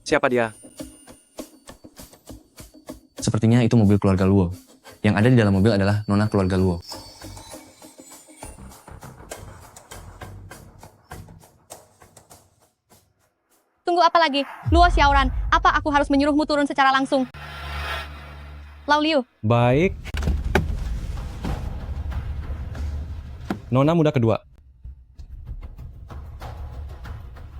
Siapa dia? Sepertinya itu mobil keluarga Luo. Yang ada di dalam mobil adalah nona keluarga Luo. Tunggu apa lagi? Luo Xiaoran, apa aku harus menyuruhmu turun secara langsung? Lau Liu, Baik. Nona muda kedua.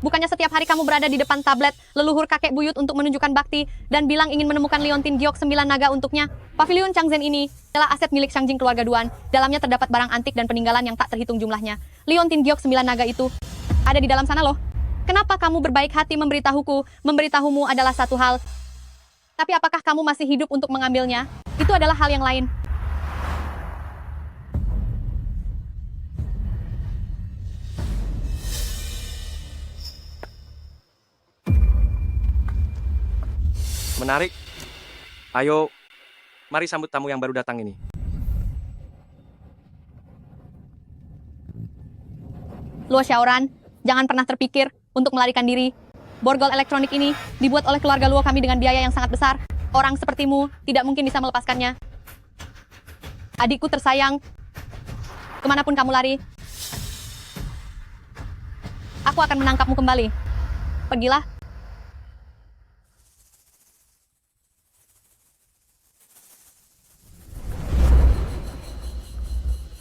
bukannya setiap hari kamu berada di depan tablet leluhur kakek buyut untuk menunjukkan bakti dan bilang ingin menemukan Liontin Giok 9 naga untuknya? Pavilion Changzhen ini adalah aset milik Shangjing keluarga Duan. Dalamnya terdapat barang antik dan peninggalan yang tak terhitung jumlahnya. Liontin Giok 9 naga itu ada di dalam sana loh. Kenapa kamu berbaik hati memberitahuku? Memberitahumu adalah satu hal. Tapi apakah kamu masih hidup untuk mengambilnya? Itu adalah hal yang lain. Menarik. Ayo, mari sambut tamu yang baru datang ini. Luo Xiaoran, jangan pernah terpikir untuk melarikan diri. Borgol elektronik ini dibuat oleh keluarga Luo kami dengan biaya yang sangat besar. Orang sepertimu tidak mungkin bisa melepaskannya. Adikku tersayang, kemanapun kamu lari, aku akan menangkapmu kembali. Pergilah.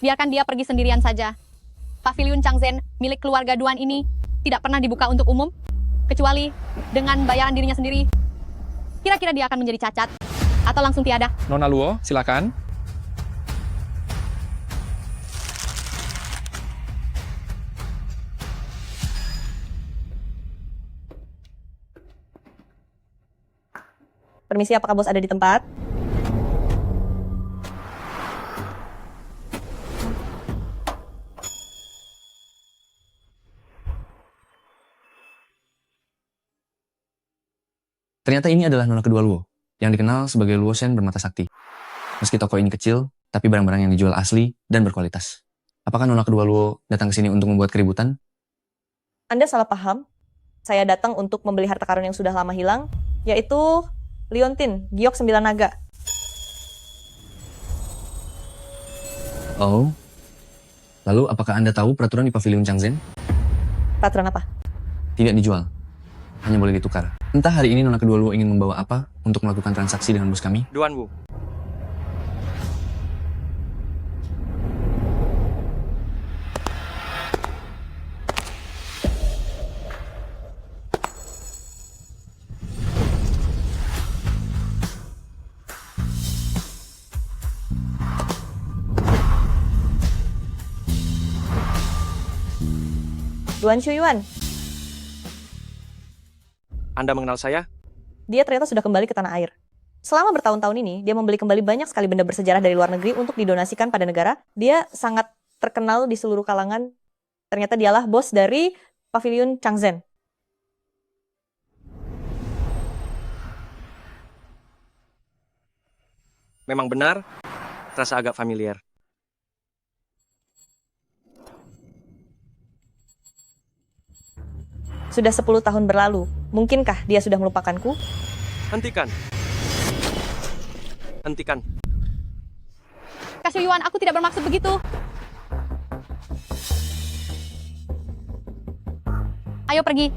Biarkan dia pergi sendirian saja. Pavilion Changzhen milik keluarga Duan ini tidak pernah dibuka untuk umum, kecuali dengan bayaran dirinya sendiri. Kira-kira dia akan menjadi cacat atau langsung tiada. Nona Luo, silakan. Permisi, apakah bos ada di tempat? Ternyata ini adalah nona kedua Luo, yang dikenal sebagai Luo Shen bermata sakti. Meski toko ini kecil, tapi barang-barang yang dijual asli dan berkualitas. Apakah nona kedua Luo datang ke sini untuk membuat keributan? Anda salah paham. Saya datang untuk membeli harta karun yang sudah lama hilang, yaitu Liontin Giok 9 naga. Oh. Lalu apakah Anda tahu peraturan di Pavilion Changzhen? Peraturan apa? Tidak dijual. Hanya boleh ditukar. Entah hari ini nona kedua Luo ingin membawa apa untuk melakukan transaksi dengan bos kami? Duan Wu. Duan Shuyuan, Anda mengenal saya? dia ternyata sudah kembali ke tanah air. Selama bertahun-tahun ini, dia membeli kembali banyak sekali benda bersejarah dari luar negeri untuk didonasikan pada negara. Dia sangat terkenal di seluruh kalangan. Ternyata dialah bos dari Pavilion Changzhen. Memang benar, terasa agak familiar. Sudah 10 tahun berlalu. Mungkinkah dia sudah melupakanku? Hentikan. Hentikan. Kasih Yuan, aku tidak bermaksud begitu. Ayo pergi.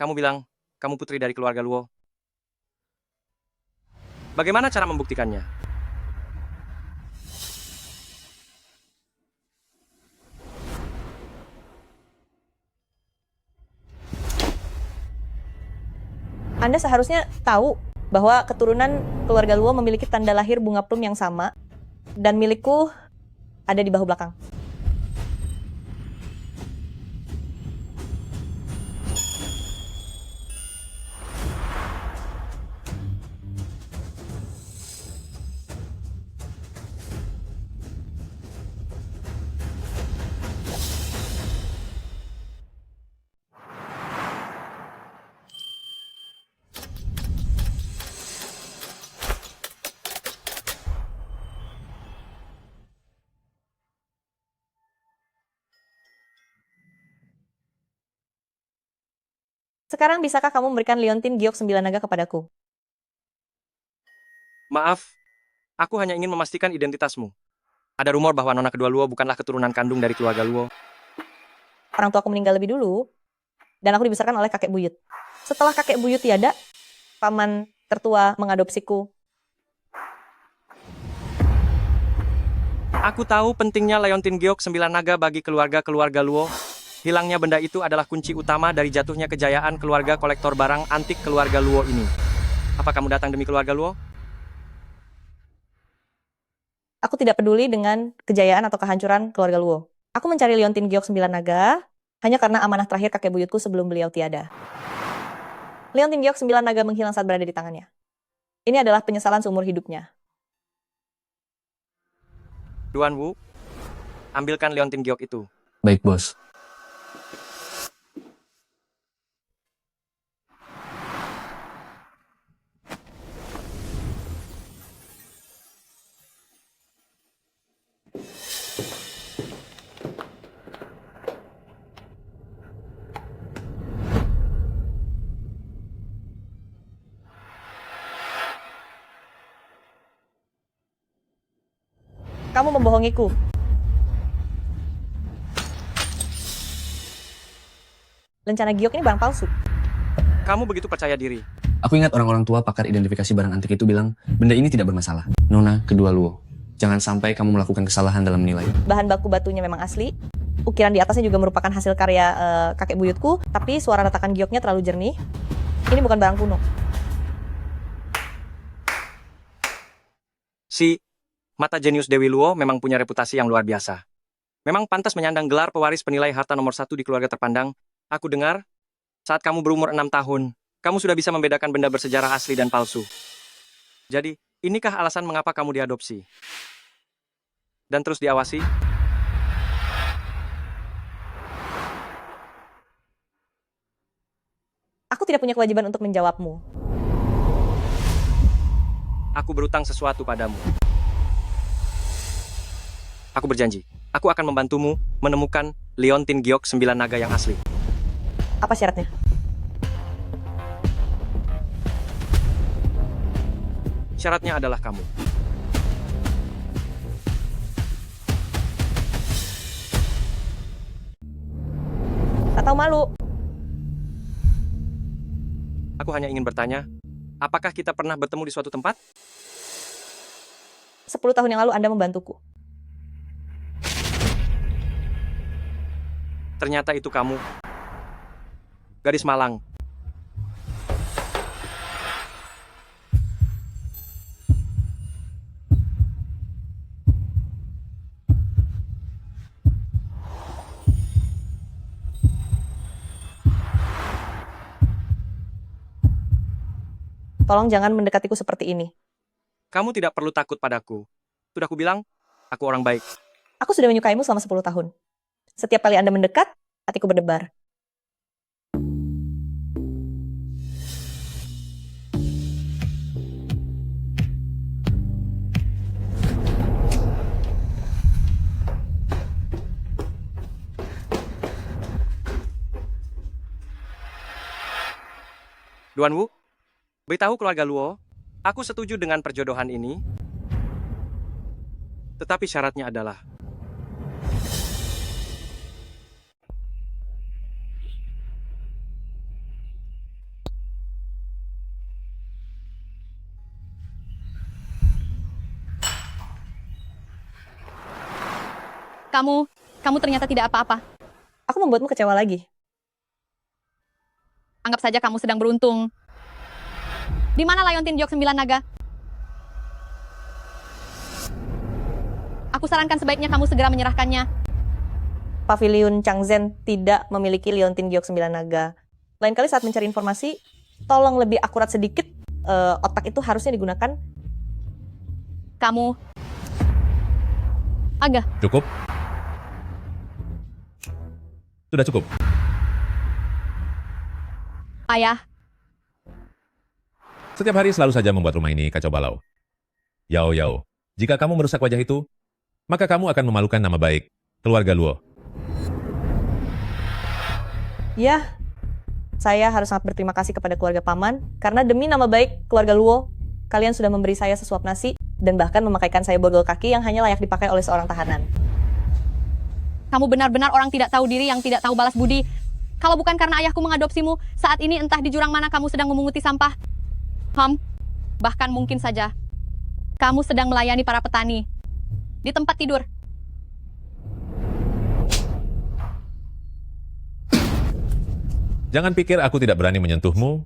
Kamu bilang, kamu putri dari keluarga Luo. Bagaimana cara membuktikannya? Anda seharusnya tahu bahwa keturunan keluarga Luo memiliki tanda lahir bunga plum yang sama, dan milikku ada di bahu belakang. Sekarang bisakah kamu memberikan liontin giok 9 naga kepadaku? Maaf, aku hanya ingin memastikan identitasmu. Ada rumor bahwa nona kedua Luo bukanlah keturunan kandung dari keluarga Luo. Orang tuaku meninggal lebih dulu, dan aku dibesarkan oleh kakek buyut. Setelah kakek buyut tiada, paman tertua mengadopsiku. Aku tahu pentingnya Leontin Giok 9 naga bagi keluarga-keluarga Luo. Hilangnya benda itu adalah kunci utama dari jatuhnya kejayaan keluarga kolektor barang antik keluarga Luo ini. Apa kamu datang demi keluarga Luo? Aku tidak peduli dengan kejayaan atau kehancuran keluarga Luo. Aku mencari liontin giok 9 naga hanya karena amanah terakhir kakek buyutku sebelum beliau tiada. Liontin giok 9 naga menghilang saat berada di tangannya. Ini adalah penyesalan seumur hidupnya. Duan Wu, ambilkan Leontin Giok itu. Baik, bos. Kamu membohongiku. Lencana giok ini barang palsu. Kamu begitu percaya diri. Aku ingat orang-orang tua pakar identifikasi barang antik itu bilang, benda ini tidak bermasalah. Nona kedua Luo, jangan sampai kamu melakukan kesalahan dalam menilai. Bahan baku batunya memang asli. Ukiran di atasnya juga merupakan hasil karya kakek buyutku, tapi suara retakan gioknya terlalu jernih. Ini bukan barang kuno. Si mata jenius Dewi Luo memang punya reputasi yang luar biasa. Memang pantas menyandang gelar pewaris penilai harta nomor 1 di keluarga terpandang. Aku dengar, saat kamu berumur 6 tahun, kamu sudah bisa membedakan benda bersejarah asli dan palsu. Jadi, inikah alasan mengapa kamu diadopsi? Dan terus diawasi? Aku tidak punya kewajiban untuk menjawabmu. Aku berutang sesuatu padamu. Aku berjanji, aku akan membantumu menemukan Leontin Giok 9 naga yang asli. Apa syaratnya? Syaratnya adalah kamu. Tak tahu malu. Aku hanya ingin bertanya, apakah kita pernah bertemu di suatu tempat? 10 tahun yang lalu Anda membantuku. Ternyata itu kamu. Gadis Malang. Tolong jangan mendekatiku seperti ini. Kamu tidak perlu takut padaku. Sudah kubilang, aku orang baik. Aku sudah menyukaimu selama 10 tahun. Setiap kali Anda mendekat, hatiku berdebar. Duan Wu, beritahu keluarga Luo, aku setuju dengan perjodohan ini. Tetapi syaratnya adalah Kamu ternyata tidak apa-apa. Aku membuatmu kecewa lagi. Anggap saja kamu sedang beruntung. Di mana Leontin Giok 9 naga? Aku sarankan sebaiknya kamu segera menyerahkannya. Paviliun Changzhen tidak memiliki liontin giok 9 naga. Lain kali saat mencari informasi, tolong lebih akurat sedikit. Otak itu harusnya digunakan. Kamu... Agak. Cukup? Sudah cukup. Ayah, Setiap hari selalu saja membuat rumah ini kacau balau. Yao Yao, jika kamu merusak wajah itu, maka kamu akan memalukan nama baik keluarga Luo. Ya, Saya harus sangat berterima kasih kepada keluarga Paman, karena demi nama baik keluarga Luo, kalian sudah memberi saya sesuap nasi, dan bahkan memakaikan saya borgol kaki yang hanya layak dipakai oleh seorang tahanan. Kamu benar-benar orang tidak tahu diri yang tidak tahu balas budi. Kalau bukan karena ayahku mengadopsimu, saat ini entah di jurang mana kamu sedang memunguti sampah. Bahkan mungkin saja, kamu sedang melayani para petani. Di tempat tidur. Jangan pikir aku tidak berani menyentuhmu.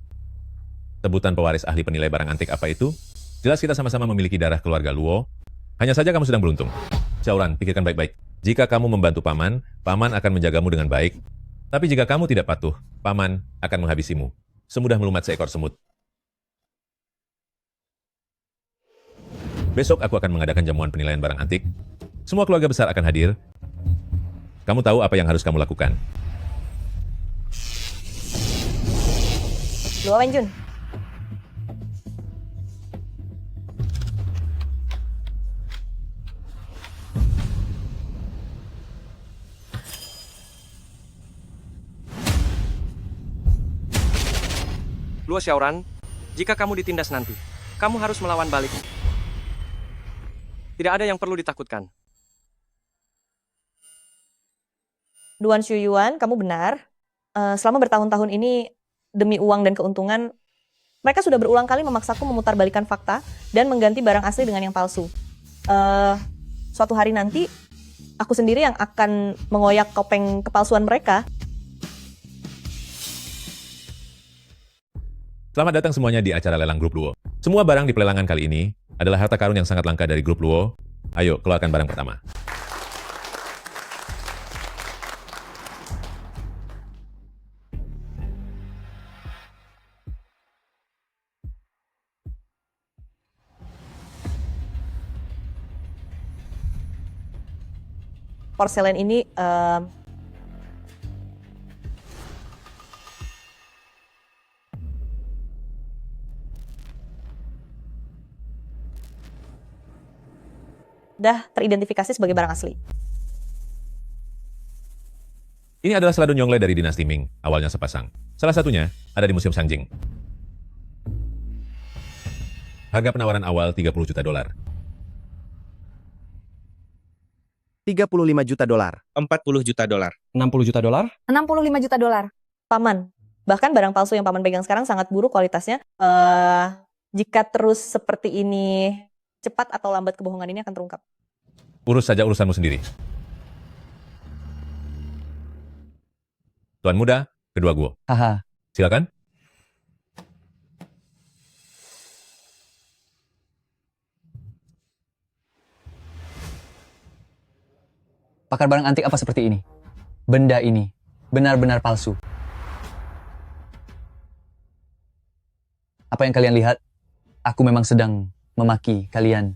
Sebutan pewaris ahli penilai barang antik apa itu? Jelas kita sama-sama memiliki darah keluarga Luo. Hanya saja kamu sedang beruntung. Xiaoran, pikirkan baik-baik. Jika kamu membantu Paman, Paman akan menjagamu dengan baik. Tapi jika kamu tidak patuh, Paman akan menghabisimu. Semudah melumat seekor semut. Besok aku akan mengadakan jamuan penilaian barang antik. Semua keluarga besar akan hadir. Kamu tahu apa yang harus kamu lakukan. Luo Wenjun. Luo Xiaoran, jika kamu ditindas nanti, kamu harus melawan balik. Tidak ada yang perlu ditakutkan. Duan Shuyuan, kamu benar. Selama bertahun-tahun ini, demi uang dan keuntungan, mereka sudah berulang kali memaksaku memutarbalikkan fakta dan mengganti barang asli dengan yang palsu. Suatu hari nanti, aku sendiri yang akan mengoyak topeng kepalsuan mereka. Selamat datang semuanya di acara lelang grup Luo. Semua barang di pelelangan kali ini adalah harta karun yang sangat langka dari grup Luo. Ayo, keluarkan barang pertama. Porselen ini dah teridentifikasi sebagai barang asli. Ini adalah seladun Yongle dari dinasti Ming, awalnya sepasang. Salah satunya ada di Museum Sangjing. Harga penawaran awal $30 juta. 35 juta dolar. 40 juta dolar. 60 juta dolar? 65 juta dolar. Paman, bahkan barang palsu yang Paman pegang sekarang sangat buruk kualitasnya. Jika terus seperti ini, cepat atau lambat kebohongan ini akan terungkap. Urus saja urusanmu sendiri. Tuan muda, kedua Guo. Haha, Silakan. pakar barang antik apa seperti ini? Benda ini benar-benar palsu. Apa yang kalian lihat? Aku memang sedang memaki kalian.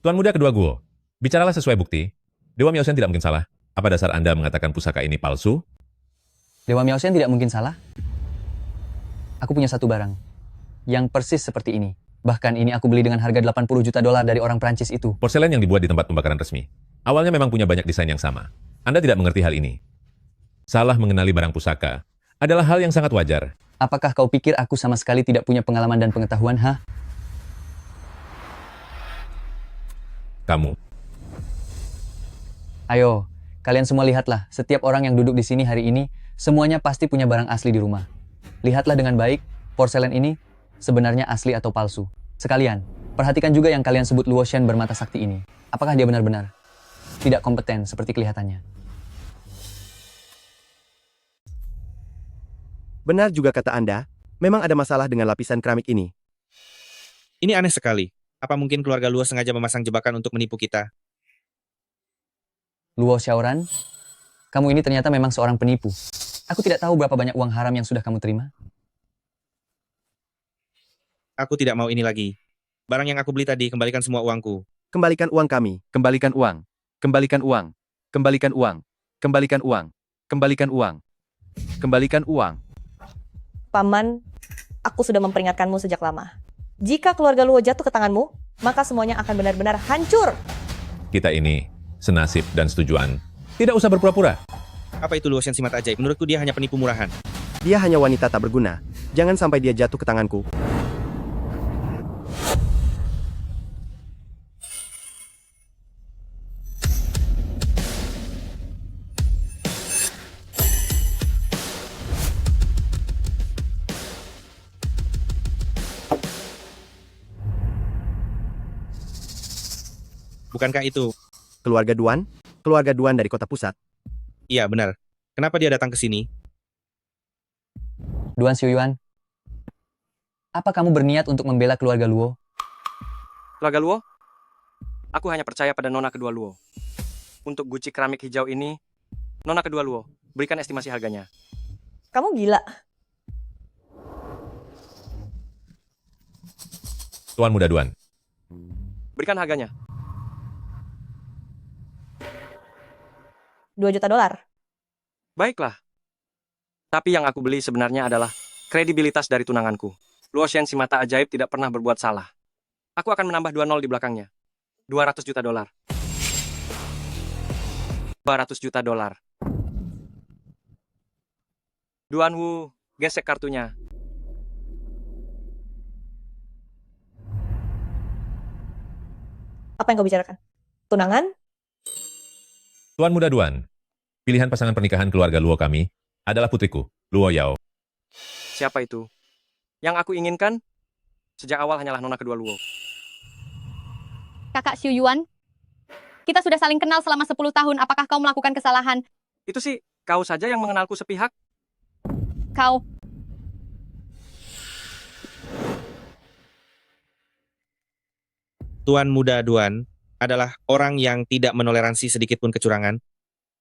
Tuan muda kedua Guo, bicaralah sesuai bukti. Dewa Miaoshen tidak mungkin salah. Apa dasar Anda mengatakan pusaka ini palsu? Dewa Miaoshen tidak mungkin salah. Aku punya satu barang yang persis seperti ini. Bahkan ini aku beli dengan harga 80 juta dolar dari orang Prancis itu. Porselen yang dibuat di tempat pembakaran resmi. Awalnya memang punya banyak desain yang sama. Anda tidak mengerti hal ini. Salah mengenali barang pusaka adalah hal yang sangat wajar. Apakah kau pikir aku sama sekali tidak punya pengalaman dan pengetahuan, ha? Kamu. Ayo, kalian semua lihatlah. Setiap orang yang duduk di sini hari ini, semuanya pasti punya barang asli di rumah. Lihatlah dengan baik, porselen ini sebenarnya asli atau palsu. Sekalian, perhatikan juga yang kalian sebut Luo Shen bermata sakti ini. Apakah dia benar-benar tidak kompeten seperti kelihatannya? Benar juga kata Anda, memang ada masalah dengan lapisan keramik ini. Ini aneh sekali. Apa mungkin keluarga Luo sengaja memasang jebakan untuk menipu kita? Luo Xiaoran, kamu ini ternyata memang seorang penipu. Aku tidak tahu berapa banyak uang haram yang sudah kamu terima. Aku tidak mau ini lagi. Barang yang aku beli tadi, kembalikan semua uangku. Kembalikan uang kami, kembalikan uang, kembalikan uang, kembalikan uang, kembalikan uang, kembalikan uang, kembalikan uang. Paman, aku sudah memperingatkanmu sejak lama. Jika keluarga Luo jatuh ke tanganmu, maka semuanya akan benar-benar hancur. Kita ini senasib dan setujuan. Tidak usah berpura-pura. Apa itu Luo Shen si mata ajaib? Menurutku dia hanya penipu murahan. Dia hanya wanita tak berguna. Jangan sampai dia jatuh ke tanganku. Bukankah itu? Keluarga Duan? Keluarga Duan dari kota pusat. Iya, benar. Kenapa dia datang ke sini? Duan Xiuyuan, apa kamu berniat untuk membela keluarga Luo? Keluarga Luo? Aku hanya percaya pada nona kedua Luo. Untuk guci keramik hijau ini, nona kedua Luo, berikan estimasi harganya. Kamu gila. Tuan Muda Duan, Berikan harganya. 2 juta dolar. Baiklah. Tapi yang aku beli sebenarnya adalah kredibilitas dari tunanganku. Luo Shen si mata ajaib tidak pernah berbuat salah. Aku akan menambah 2 nol di belakangnya. 200 juta dolar. 200 juta dolar. Duan Wu, gesek kartunya. Apa yang kau bicarakan? Tunangan? Tuan Muda Duan, pilihan pasangan pernikahan keluarga Luo kami adalah putriku, Luo Yao. Siapa itu? Yang aku inginkan sejak awal hanyalah nona kedua Luo. Kakak Xiu Yuan, kita sudah saling kenal selama 10 tahun. Apakah kau melakukan kesalahan? Itu sih, kau saja yang mengenalku sepihak. Kau, Tuan Muda Duan adalah orang yang tidak menoleransi sedikit pun kecurangan.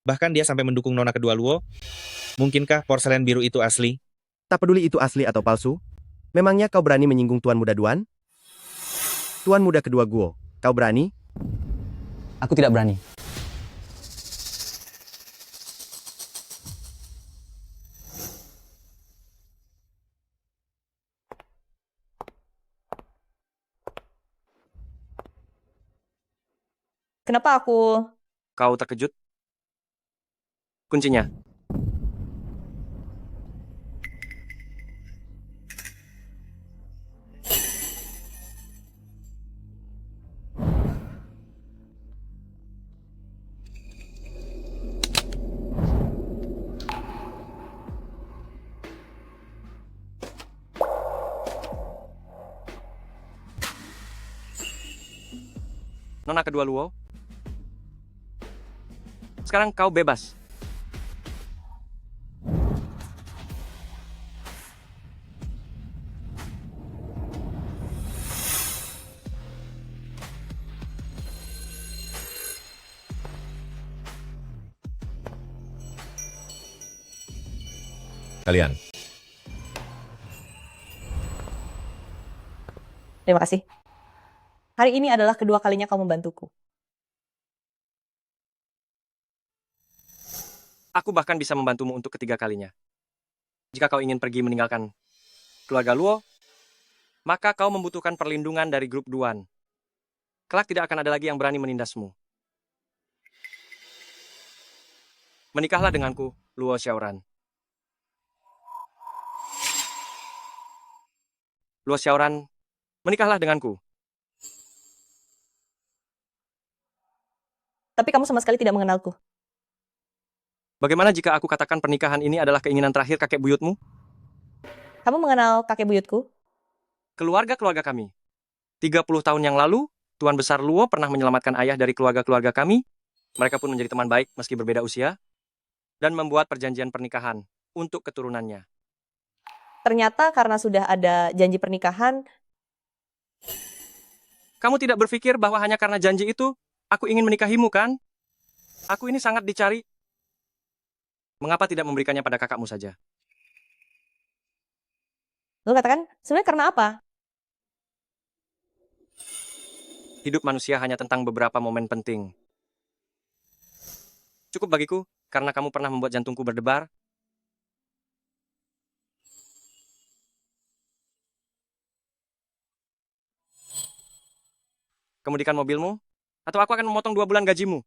Bahkan dia sampai mendukung nona kedua Luo. Mungkinkah porselen biru itu asli? Tak peduli itu asli atau palsu. Memangnya kau berani menyinggung Tuan Muda Duan? Tuan Muda kedua Guo, kau berani? Aku tidak berani. Kenapa aku... Kau terkejut? Kuncinya. Nona kedua Luo, sekarang kau bebas. Kalian, Terima kasih. Hari ini adalah kedua kalinya kau membantuku. Aku bahkan bisa membantumu untuk ketiga kalinya. Jika kau ingin pergi meninggalkan keluarga Luo, maka kau membutuhkan perlindungan dari grup Duan. Kelak tidak akan ada lagi yang berani menindasmu. Menikahlah denganku, Luo Xiaoran. Luo Xiaoran, menikahlah denganku. Tapi kamu sama sekali tidak mengenalku. Bagaimana jika aku katakan pernikahan ini adalah keinginan terakhir kakek buyutmu? Kamu mengenal kakek buyutku? Keluarga-keluarga kami. 30 tahun yang lalu, Tuan Besar Luo pernah menyelamatkan ayah dari keluarga-keluarga kami. Mereka pun menjadi teman baik meski berbeda usia. Dan membuat perjanjian pernikahan untuk keturunannya. Ternyata karena sudah ada janji pernikahan, Kamu tidak berpikir bahwa hanya karena janji itu, aku ingin menikahimu kan? Aku ini sangat dicari. Mengapa tidak memberikannya pada kakakmu saja? lu katakan, sebenarnya karena apa? Hidup manusia hanya tentang beberapa momen penting. Cukup bagiku, karena kamu pernah membuat jantungku berdebar. Kemudikan mobilmu, atau aku akan memotong 2 bulan gajimu.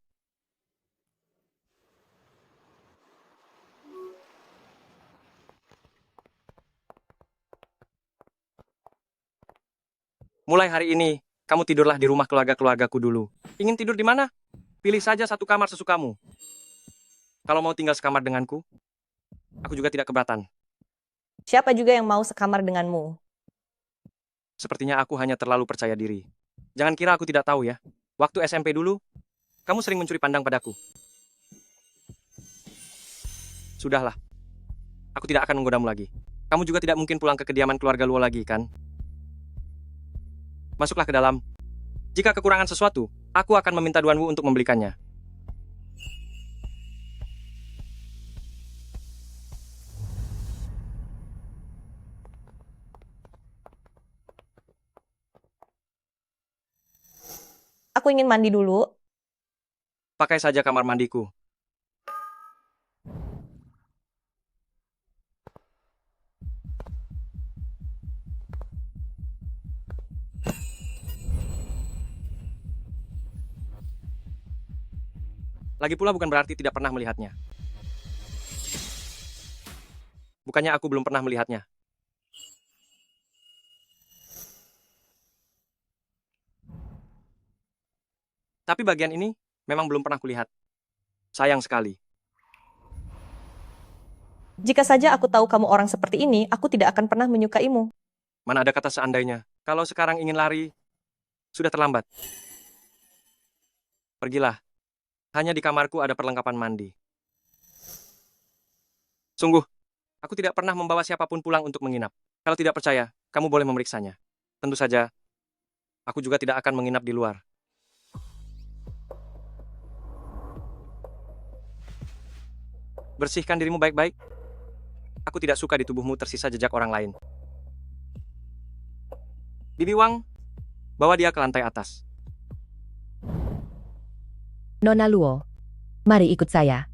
Mulai hari ini, kamu tidurlah di rumah keluarga-keluargaku dulu. Ingin tidur di mana? Pilih saja satu kamar sesukamu. Kalau mau tinggal sekamar denganku, aku juga tidak keberatan. Siapa juga yang mau sekamar denganmu? Sepertinya aku hanya terlalu percaya diri. Jangan kira aku tidak tahu ya. Waktu SMP dulu, kamu sering mencuri pandang padaku. Sudahlah, aku tidak akan menggodamu lagi. Kamu juga tidak mungkin pulang ke kediaman keluarga Luo lagi, kan? Masuklah ke dalam. Jika kekurangan sesuatu, aku akan meminta Duanwu untuk membelikannya. Aku ingin mandi dulu. Pakai saja kamar mandiku. Lagi pula bukan berarti tidak pernah melihatnya. Bukannya aku belum pernah melihatnya. Tapi bagian ini memang belum pernah kulihat. Sayang sekali. Jika saja aku tahu kamu orang seperti ini, aku tidak akan pernah menyukaimu. Mana ada kata seandainya. Kalau sekarang ingin lari, sudah terlambat. Pergilah. Hanya di kamarku ada perlengkapan mandi. Sungguh, aku tidak pernah membawa siapapun pulang untuk menginap. Kalau tidak percaya, kamu boleh memeriksanya. Tentu saja, aku juga tidak akan menginap di luar. Bersihkan dirimu baik-baik. Aku tidak suka di tubuhmu tersisa jejak orang lain. Bibi Wang, bawa dia ke lantai atas. Nona Luo, mari ikut saya.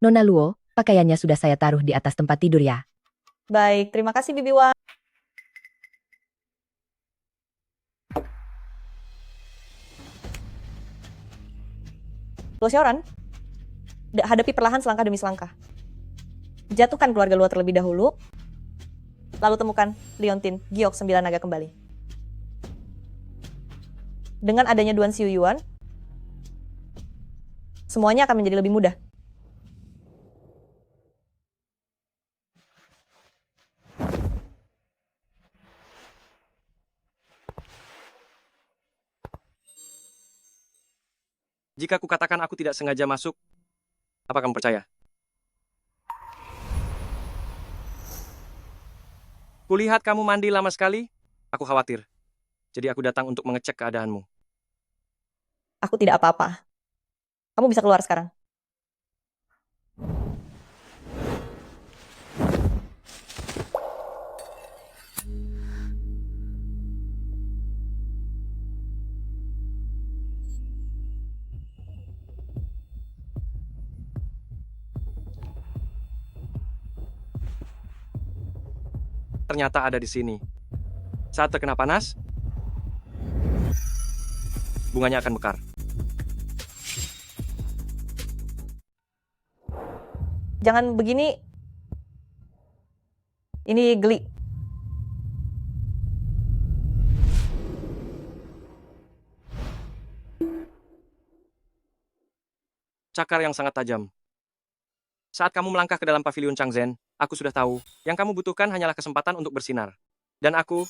Nona Luo, pakaiannya sudah saya taruh di atas tempat tidur ya. Baik, terima kasih Bibi Wang. Luo Xiaoran, hadapi perlahan selangkah demi selangkah. Jatuhkan keluarga Luo terlebih dahulu, lalu temukan Liontin Giok 9 naga kembali. Dengan adanya Duan Xiu Yuan, semuanya akan menjadi lebih mudah. Jika kukatakan aku tidak sengaja masuk, apa kamu percaya? Kulihat kamu mandi lama sekali, aku khawatir. Jadi aku datang untuk mengecek keadaanmu. Aku tidak apa-apa. Kamu bisa keluar sekarang. Ternyata ada di sini. Saat terkena panas, bunganya akan mekar. Jangan begini. Ini geli. Cakar yang sangat tajam. Saat kamu melangkah ke dalam pavilion Changzhen, aku sudah tahu, yang kamu butuhkan hanyalah kesempatan untuk bersinar. Dan aku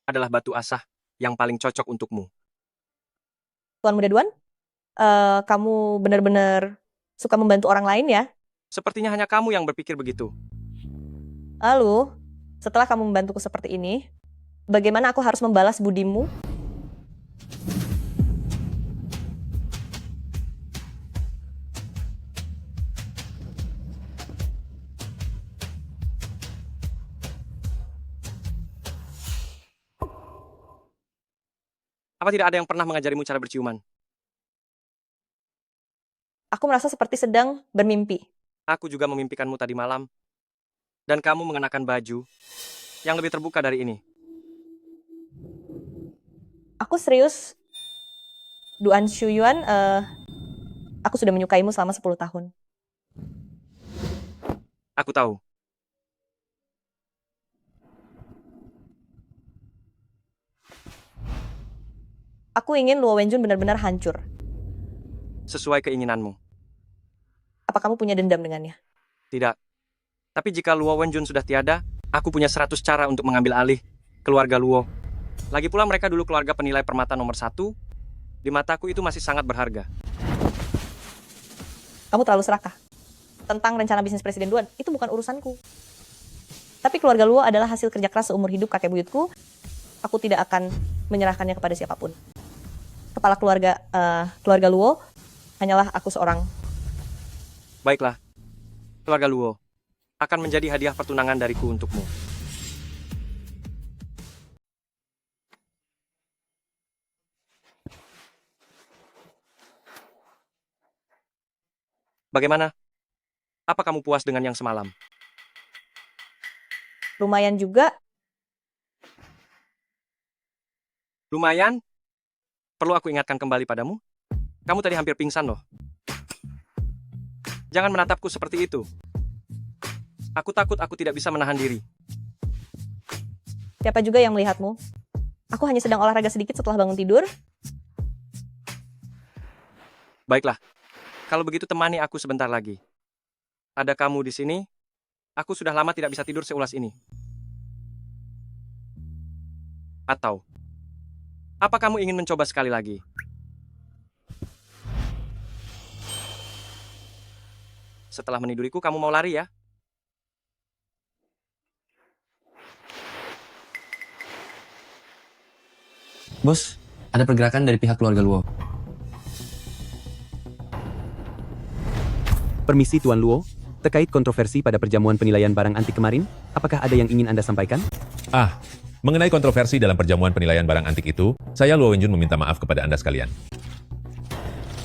adalah batu asah yang paling cocok untukmu. Tuan Muda Duan, kamu benar-benar suka membantu orang lain ya? Sepertinya hanya kamu yang berpikir begitu. Lalu, setelah kamu membantuku seperti ini, bagaimana aku harus membalas budimu? Apa tidak ada yang pernah mengajarimu cara berciuman? Aku merasa seperti sedang bermimpi. Aku juga memimpikanmu tadi malam, dan kamu mengenakan baju yang lebih terbuka dari ini. Aku serius, Duan Shuyuan, aku sudah menyukaimu selama 10 tahun. Aku tahu. Aku ingin Luo Wenjun benar-benar hancur. Sesuai keinginanmu. Apa kamu punya dendam dengannya? Tidak. Tapi jika Luo Wenjun sudah tiada, aku punya 100 cara untuk mengambil alih keluarga Luo. Lagi pula mereka dulu keluarga penilai permata nomor 1. Di mataku itu masih sangat berharga. Kamu terlalu serakah. Tentang rencana bisnis Presiden Duan, itu bukan urusanku. Tapi keluarga Luo adalah hasil kerja keras seumur hidup kakek buyutku. Aku tidak akan menyerahkannya kepada siapapun. Kepala keluarga Luo hanyalah aku seorang. Baiklah. Keluarga Luo akan menjadi hadiah pertunangan dariku untukmu. Bagaimana? Apa kamu puas dengan yang semalam? Lumayan juga. Lumayan? Perlu aku ingatkan kembali padamu? Kamu tadi hampir pingsan loh. Jangan menatapku seperti itu. Aku takut aku tidak bisa menahan diri. Siapa juga yang melihatmu? Aku hanya sedang olahraga sedikit setelah bangun tidur. Baiklah. Kalau begitu temani aku sebentar lagi. Ada kamu di sini, aku sudah lama tidak bisa tidur seulas ini. Atau, apa kamu ingin mencoba sekali lagi? Setelah meniduriku, kamu mau lari ya? Bos, ada pergerakan dari pihak keluarga Luo. Permisi Tuan Luo, terkait kontroversi pada perjamuan penilaian barang antik kemarin, apakah ada yang ingin Anda sampaikan? Mengenai kontroversi dalam perjamuan penilaian barang antik itu, saya Luo Wenjun meminta maaf kepada Anda sekalian.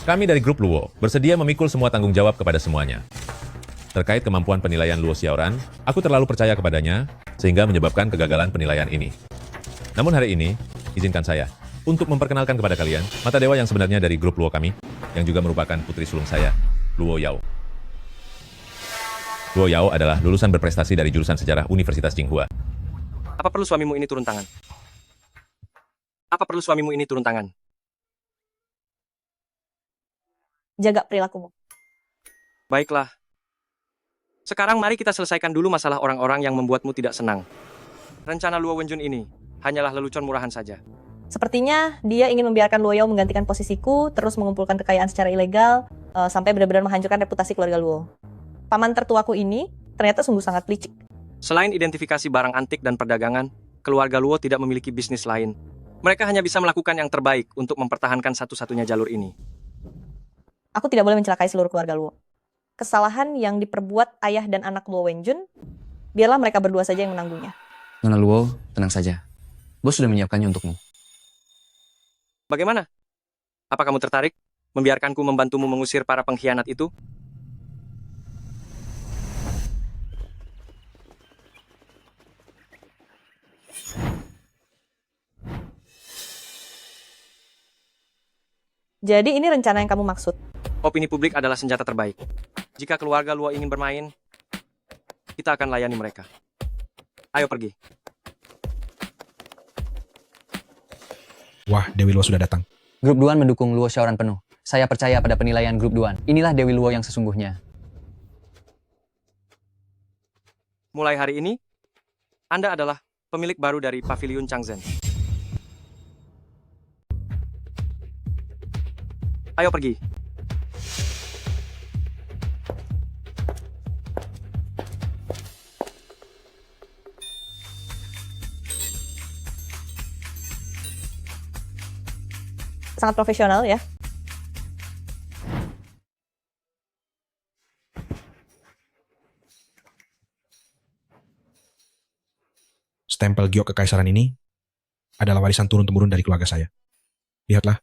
Kami dari grup Luo bersedia memikul semua tanggung jawab kepada semuanya. Terkait kemampuan penilaian Luo Xiaoran, aku terlalu percaya kepadanya sehingga menyebabkan kegagalan penilaian ini. Namun hari ini, izinkan saya untuk memperkenalkan kepada kalian mata dewa yang sebenarnya dari grup Luo kami, yang juga merupakan putri sulung saya, Luo Yao. Luo Yao adalah lulusan berprestasi dari jurusan sejarah Universitas Tsinghua. Apa perlu suamimu ini turun tangan? Apa perlu suamimu ini turun tangan? Jaga perilakumu. Baiklah. Sekarang mari kita selesaikan dulu masalah orang-orang yang membuatmu tidak senang. Rencana Luo Wenjun ini hanyalah lelucon murahan saja. Sepertinya dia ingin membiarkan Luo Yao menggantikan posisiku, terus mengumpulkan kekayaan secara ilegal, sampai benar-benar menghancurkan reputasi keluarga Luo. Paman tertuaku ini ternyata sungguh sangat licik. Selain identifikasi barang antik dan perdagangan, keluarga Luo tidak memiliki bisnis lain. Mereka hanya bisa melakukan yang terbaik untuk mempertahankan satu-satunya jalur ini. Aku tidak boleh mencelakai seluruh keluarga Luo. Kesalahan yang diperbuat ayah dan anak Luo Wenjun, biarlah mereka berdua saja yang menanggungnya. Nona Luo, tenang saja. Bos sudah menyiapkannya untukmu. Bagaimana? Apa kamu tertarik membiarkanku membantumu mengusir para pengkhianat itu? Jadi ini rencana yang kamu maksud. Opini publik adalah senjata terbaik. Jika keluarga Luo ingin bermain, kita akan layani mereka. Ayo pergi. Wah, Dewi Luo sudah datang. Grup Duan mendukung Luo Xiaoran penuh. Saya percaya pada penilaian grup Duan. Inilah Dewi Luo yang sesungguhnya. Mulai hari ini, Anda adalah pemilik baru dari Paviliun Changzhen. Ayo pergi. Sangat profesional ya. Stempel giok kekaisaran ini adalah warisan turun-temurun dari keluarga saya. Lihatlah,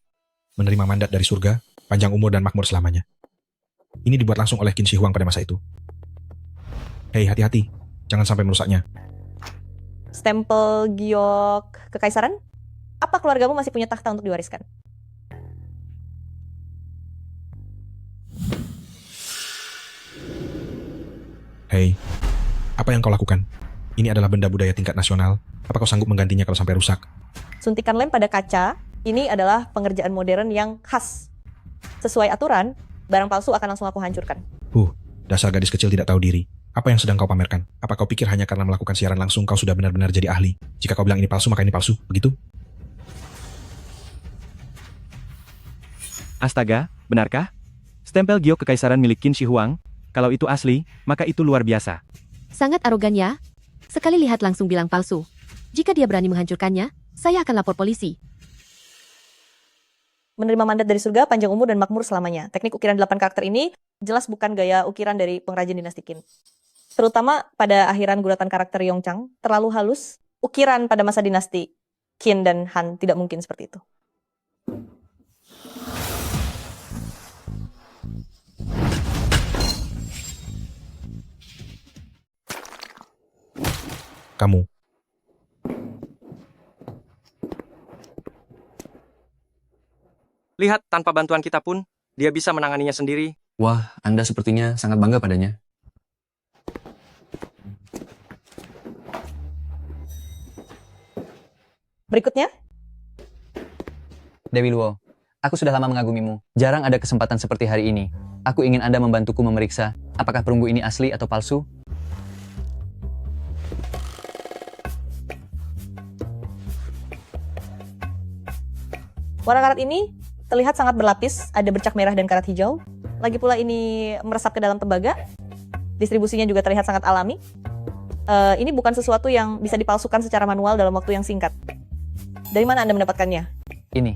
menerima mandat dari surga, panjang umur dan makmur selamanya. Ini dibuat langsung oleh Qin Shi Huang pada masa itu. Hei, hati-hati. Jangan sampai merusaknya. Stempel giok kekaisaran? Apa keluargamu masih punya takhta untuk diwariskan? Hei, apa yang kau lakukan? Ini adalah benda budaya tingkat nasional. Apa kau sanggup menggantinya kalau sampai rusak? Suntikan lem pada kaca, ini adalah pengerjaan modern yang khas. Sesuai aturan, barang palsu akan langsung aku hancurkan. Dasar gadis kecil tidak tahu diri. Apa yang sedang kau pamerkan? Apa kau pikir hanya karena melakukan siaran langsung kau sudah benar-benar jadi ahli? Jika kau bilang ini palsu, maka ini palsu. Begitu? Astaga, benarkah? Stempel giok kekaisaran milik Qin Shi Huang? Kalau itu asli, maka itu luar biasa. Sangat arogan ya. Sekali lihat langsung bilang palsu. Jika dia berani menghancurkannya, saya akan lapor polisi. Menerima mandat dari surga, panjang umur dan makmur selamanya. Teknik ukiran 8 karakter ini jelas bukan gaya ukiran dari pengrajin dinasti Qin. Terutama pada akhiran guratan karakter Yongchang, terlalu halus. Ukiran pada masa dinasti Qin dan Han tidak mungkin seperti itu. Kamu. Lihat, tanpa bantuan kita pun, dia bisa menanganinya sendiri. Wah, Anda sepertinya sangat bangga padanya. Berikutnya, Dewi Luo, aku sudah lama mengagumimu. Jarang ada kesempatan seperti hari ini. Aku ingin Anda membantuku memeriksa apakah perunggu ini asli atau palsu. warna karat ini terlihat sangat berlapis, ada bercak merah dan karat hijau. Lagi pula ini meresap ke dalam tembaga. Distribusinya juga terlihat sangat alami. Ini bukan sesuatu yang bisa dipalsukan secara manual dalam waktu yang singkat. Dari mana Anda mendapatkannya? Ini.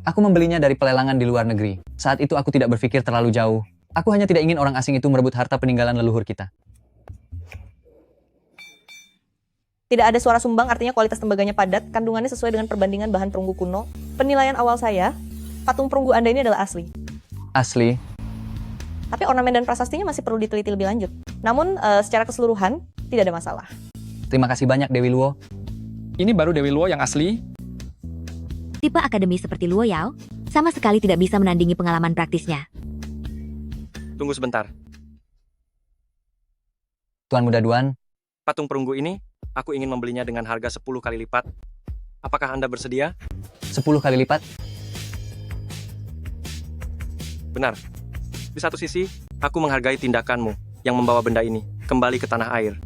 Aku membelinya dari pelelangan di luar negeri. Saat itu aku tidak berpikir terlalu jauh. Aku hanya tidak ingin orang asing itu merebut harta peninggalan leluhur kita. Tidak ada suara sumbang, artinya kualitas tembaganya padat, kandungannya sesuai dengan perbandingan bahan perunggu kuno. Penilaian awal saya, patung perunggu Anda ini adalah asli. Asli. Tapi ornamen dan prasastinya masih perlu diteliti lebih lanjut. Namun, secara keseluruhan, tidak ada masalah. Terima kasih banyak Dewi Luo. Ini baru Dewi Luo yang asli. Tipe akademi seperti Luo Yao, sama sekali tidak bisa menandingi pengalaman praktisnya. Tunggu sebentar. Tuan Muda Duan, Patung perunggu ini, aku ingin membelinya dengan harga 10 kali lipat. Apakah Anda bersedia? 10 kali lipat. Benar. Di satu sisi, aku menghargai tindakanmu yang membawa benda ini kembali ke tanah air.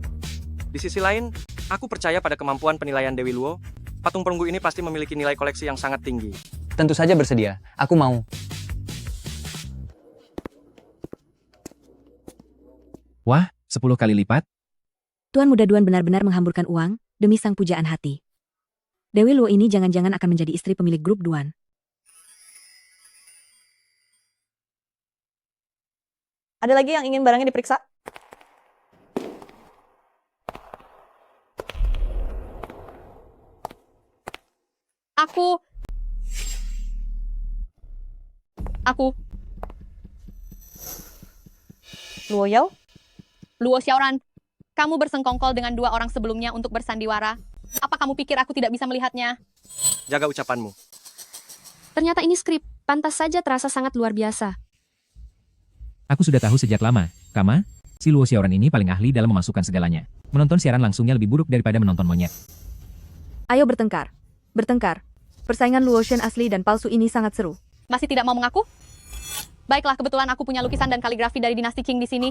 Di sisi lain, aku percaya pada kemampuan penilaian Dewi Luo. Patung perunggu ini pasti memiliki nilai koleksi yang sangat tinggi. Tentu saja bersedia. Aku mau. Wah, 10 kali lipat? Tuan Muda Duan benar-benar menghamburkan uang demi sang pujaan hati. Dewi Luo ini jangan-jangan akan menjadi istri pemilik grup Duan. Ada lagi yang ingin barangnya diperiksa? Aku, Luo Yao? Luo Xiaoran, kamu bersengkongkol dengan 2 orang sebelumnya untuk bersandiwara. Apa kamu pikir aku tidak bisa melihatnya? Jaga ucapanmu. Ternyata ini skrip, pantas saja terasa sangat luar biasa. Aku sudah tahu sejak lama, Kama, si Luo Xiaoran ini paling ahli dalam memasukkan segalanya. Menonton siaran langsungnya lebih buruk daripada menonton monyet. Ayo bertengkar. Bertengkar. Persaingan Luo Shen asli dan palsu ini sangat seru. Masih tidak mau mengaku? Baiklah, kebetulan aku punya lukisan dan kaligrafi dari dinasti Qing di sini.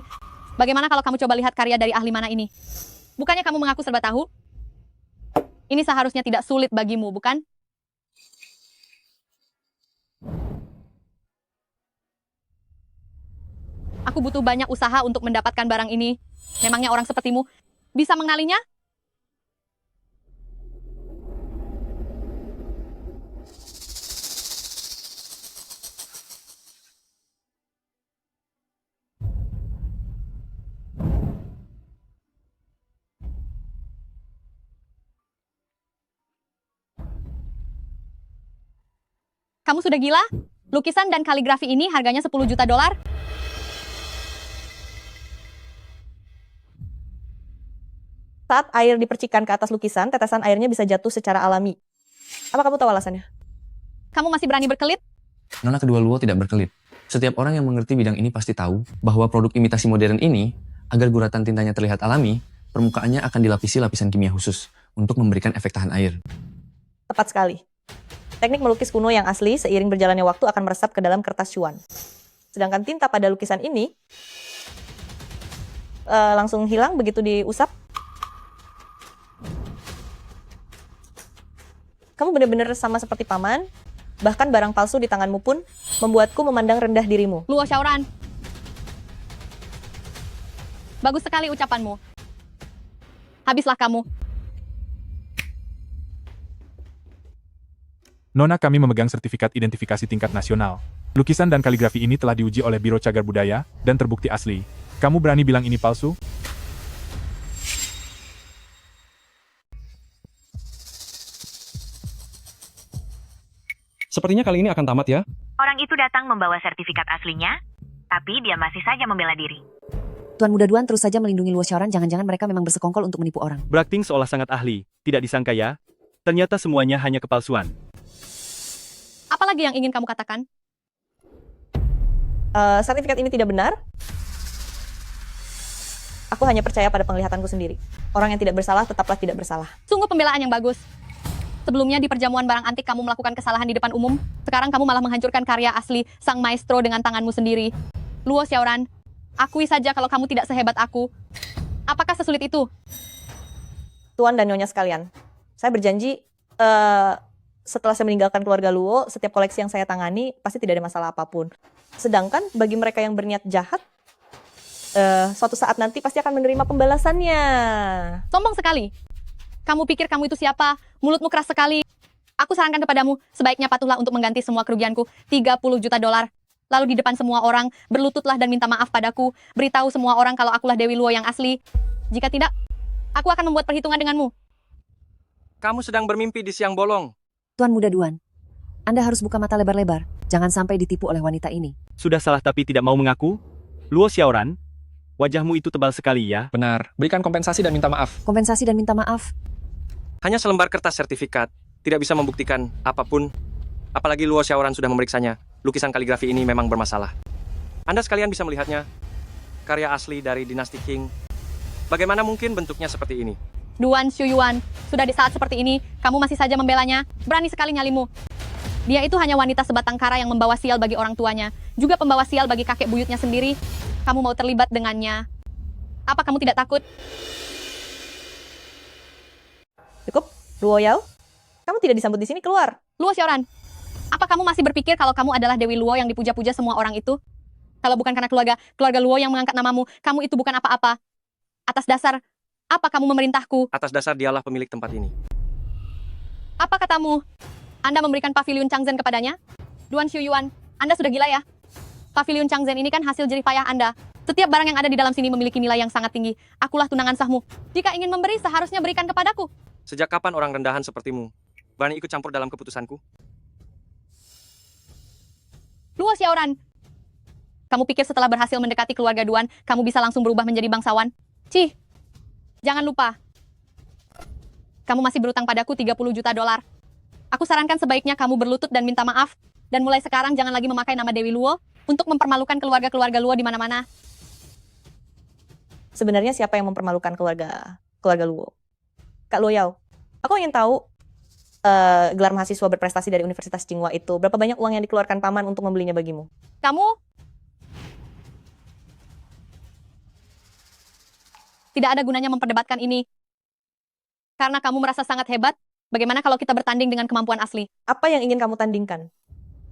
Bagaimana kalau kamu coba lihat karya dari ahli mana ini? Bukannya kamu mengaku serba tahu? Ini seharusnya tidak sulit bagimu, bukan? Aku butuh banyak usaha untuk mendapatkan barang ini. Memangnya orang sepertimu bisa mengenalinya? Kamu sudah gila? Lukisan dan kaligrafi ini harganya $10 juta. Saat air dipercikan ke atas lukisan, tetesan airnya bisa jatuh secara alami. Apa kamu tahu alasannya? Kamu masih berani berkelit? Nona kedua Luo tidak berkelit. Setiap orang yang mengerti bidang ini pasti tahu bahwa produk imitasi modern ini, agar guratan tintanya terlihat alami, permukaannya akan dilapisi lapisan kimia khusus untuk memberikan efek tahan air. Tepat sekali. Teknik melukis kuno yang asli seiring berjalannya waktu akan meresap ke dalam kertas cuan. Sedangkan tinta pada lukisan ini langsung hilang begitu diusap. Kamu benar-benar sama seperti paman, bahkan barang palsu di tanganmu pun membuatku memandang rendah dirimu. Luo Xiaoran. Bagus sekali ucapanmu. Habislah kamu. Nona, kami memegang sertifikat identifikasi tingkat nasional. Lukisan dan kaligrafi ini telah diuji oleh Biro Cagar Budaya dan terbukti asli. Kamu berani bilang ini palsu? Sepertinya kali ini akan tamat ya. Orang itu datang membawa sertifikat aslinya, tapi dia masih saja membela diri. Tuan Muda Duan terus saja melindungi Luo Xiaoran, jangan-jangan mereka memang bersekongkol untuk menipu orang. Brakting seolah sangat ahli. Tidak disangka ya. Ternyata semuanya hanya kepalsuan. Apalagi yang ingin kamu katakan? Sertifikat ini tidak benar. Aku hanya percaya pada penglihatanku sendiri. Orang yang tidak bersalah tetaplah tidak bersalah. Sungguh pembelaan yang bagus. Sebelumnya di perjamuan barang antik kamu melakukan kesalahan di depan umum. Sekarang kamu malah menghancurkan karya asli sang maestro dengan tanganmu sendiri. Luo Xiaoran, akui saja kalau kamu tidak sehebat aku. Apakah sesulit itu? Tuan dan Nyonya sekalian, saya berjanji setelah saya meninggalkan keluarga Luo, setiap koleksi yang saya tangani pasti tidak ada masalah apapun. Sedangkan bagi mereka yang berniat jahat, suatu saat nanti pasti akan menerima pembalasannya. Sombong sekali. Kamu pikir kamu itu siapa? Mulutmu keras sekali. Aku sarankan kepadamu, sebaiknya patuhlah untuk mengganti semua kerugianku, 30 juta dolar. Lalu di depan semua orang, berlututlah dan minta maaf padaku. Beritahu semua orang kalau akulah Dewi Luo yang asli. Jika tidak, aku akan membuat perhitungan denganmu. Kamu sedang bermimpi di siang bolong. Tuan Muda Duan, Anda harus buka mata lebar-lebar. Jangan sampai ditipu oleh wanita ini. Sudah salah tapi tidak mau mengaku? Luo Xiaoran, wajahmu itu tebal sekali ya. Benar, berikan kompensasi dan minta maaf. Kompensasi dan minta maaf. Hanya selembar kertas sertifikat, tidak bisa membuktikan apapun. Apalagi Luo Xiaoran sudah memeriksanya. Lukisan kaligrafi ini memang bermasalah. Anda sekalian bisa melihatnya. Karya asli dari dinasti Qing. Bagaimana mungkin bentuknya seperti ini? Duan Xuyuan, sudah di saat seperti ini, kamu masih saja membelanya. Berani sekali nyalimu. Dia itu hanya wanita sebatang kara yang membawa sial bagi orang tuanya. Juga pembawa sial bagi kakek buyutnya sendiri. Kamu mau terlibat dengannya. Apa kamu tidak takut? Cukup, Luo Yao. Kamu tidak disambut di sini, keluar. Luo Xiaoran, apa kamu masih berpikir kalau kamu adalah Dewi Luo yang dipuja-puja semua orang itu? Kalau bukan karena keluarga Luo yang mengangkat namamu, kamu itu bukan apa-apa. Atas dasar, apa kamu memerintahku? Atas dasar dialah pemilik tempat ini. Apa katamu? Anda memberikan pavilion Changzhen kepadanya? Duan Xuyuan, Anda sudah gila ya? Pavilion Changzhen ini kan hasil jerih payah Anda. Setiap barang yang ada di dalam sini memiliki nilai yang sangat tinggi. Akulah tunangan sahmu. Jika ingin memberi, seharusnya berikan kepadaku. Sejak kapan orang rendahan sepertimu berani ikut campur dalam keputusanku? Luo Xiaoran, kamu pikir setelah berhasil mendekati keluarga Duan, kamu bisa langsung berubah menjadi bangsawan? Cih, jangan lupa. Kamu masih berutang padaku 30 juta dolar. Aku sarankan sebaiknya kamu berlutut dan minta maaf. Dan mulai sekarang jangan lagi memakai nama Dewi Luo untuk mempermalukan keluarga-keluarga Luo di mana-mana. Sebenarnya siapa yang mempermalukan keluarga Luo? Kak Luo Yao, aku ingin tahu gelar mahasiswa berprestasi dari Universitas Tsinghua itu, berapa banyak uang yang dikeluarkan paman untuk membelinya bagimu? Kamu tidak ada gunanya memperdebatkan ini. Karena kamu merasa sangat hebat, bagaimana kalau kita bertanding dengan kemampuan asli? Apa yang ingin kamu tandingkan?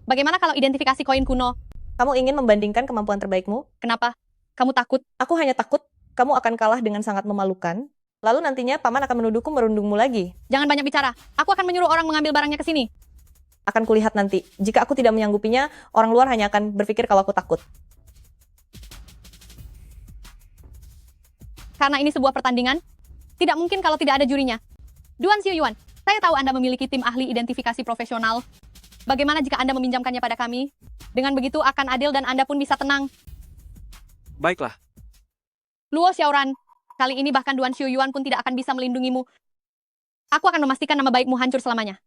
Bagaimana kalau identifikasi koin kuno? Kamu ingin membandingkan kemampuan terbaikmu? Kenapa? Kamu takut? Aku hanya takut kamu akan kalah dengan sangat memalukan. Lalu nantinya paman akan menuduhku merundungmu lagi. Jangan banyak bicara. Aku akan menyuruh orang mengambil barangnya ke sini. Akan kulihat nanti. Jika aku tidak menyanggupinya, orang luar hanya akan berpikir kalau aku takut. Karena ini sebuah pertandingan, tidak mungkin kalau tidak ada jurinya. Duan Xuyuan, saya tahu Anda memiliki tim ahli identifikasi profesional. Bagaimana jika Anda meminjamkannya pada kami? Dengan begitu akan adil dan Anda pun bisa tenang. Baiklah. Luo Xiaoran, Kali ini bahkan Duan Xiuyuan pun tidak akan bisa melindungimu. Aku akan memastikan nama baikmu hancur selamanya.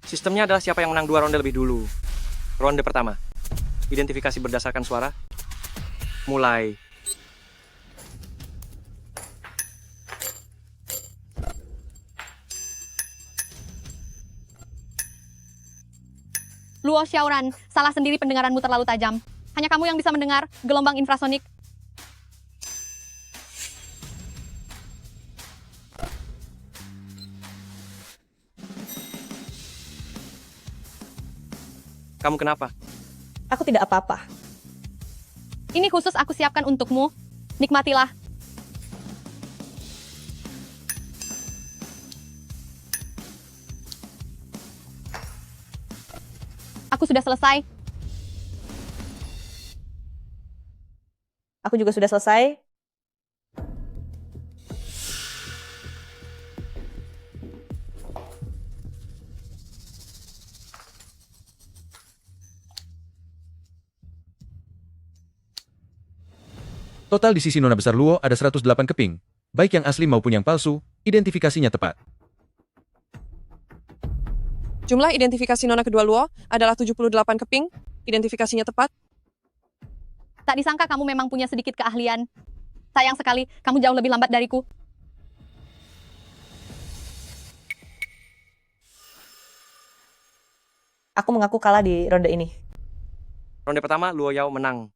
Sistemnya adalah siapa yang menang 2 ronde lebih dulu. Ronde pertama. Identifikasi berdasarkan suara. Mulai. Luo Xiaoran, salah sendiri pendengaranmu terlalu tajam. Hanya kamu yang bisa mendengar gelombang infrasonik. Kamu kenapa? Aku tidak apa-apa. Ini khusus aku siapkan untukmu. Nikmatilah. Aku sudah selesai. Aku juga sudah selesai. Total di sisi Nona Besar Luo ada 108 keping. Baik yang asli maupun yang palsu, identifikasinya tepat. Jumlah identifikasi nona kedua Luo adalah 78 keping. Identifikasinya tepat. Tak disangka kamu memang punya sedikit keahlian. Sayang sekali, kamu jauh lebih lambat dariku. Aku mengaku kalah di ronde ini. Ronde pertama, Luo Yao menang.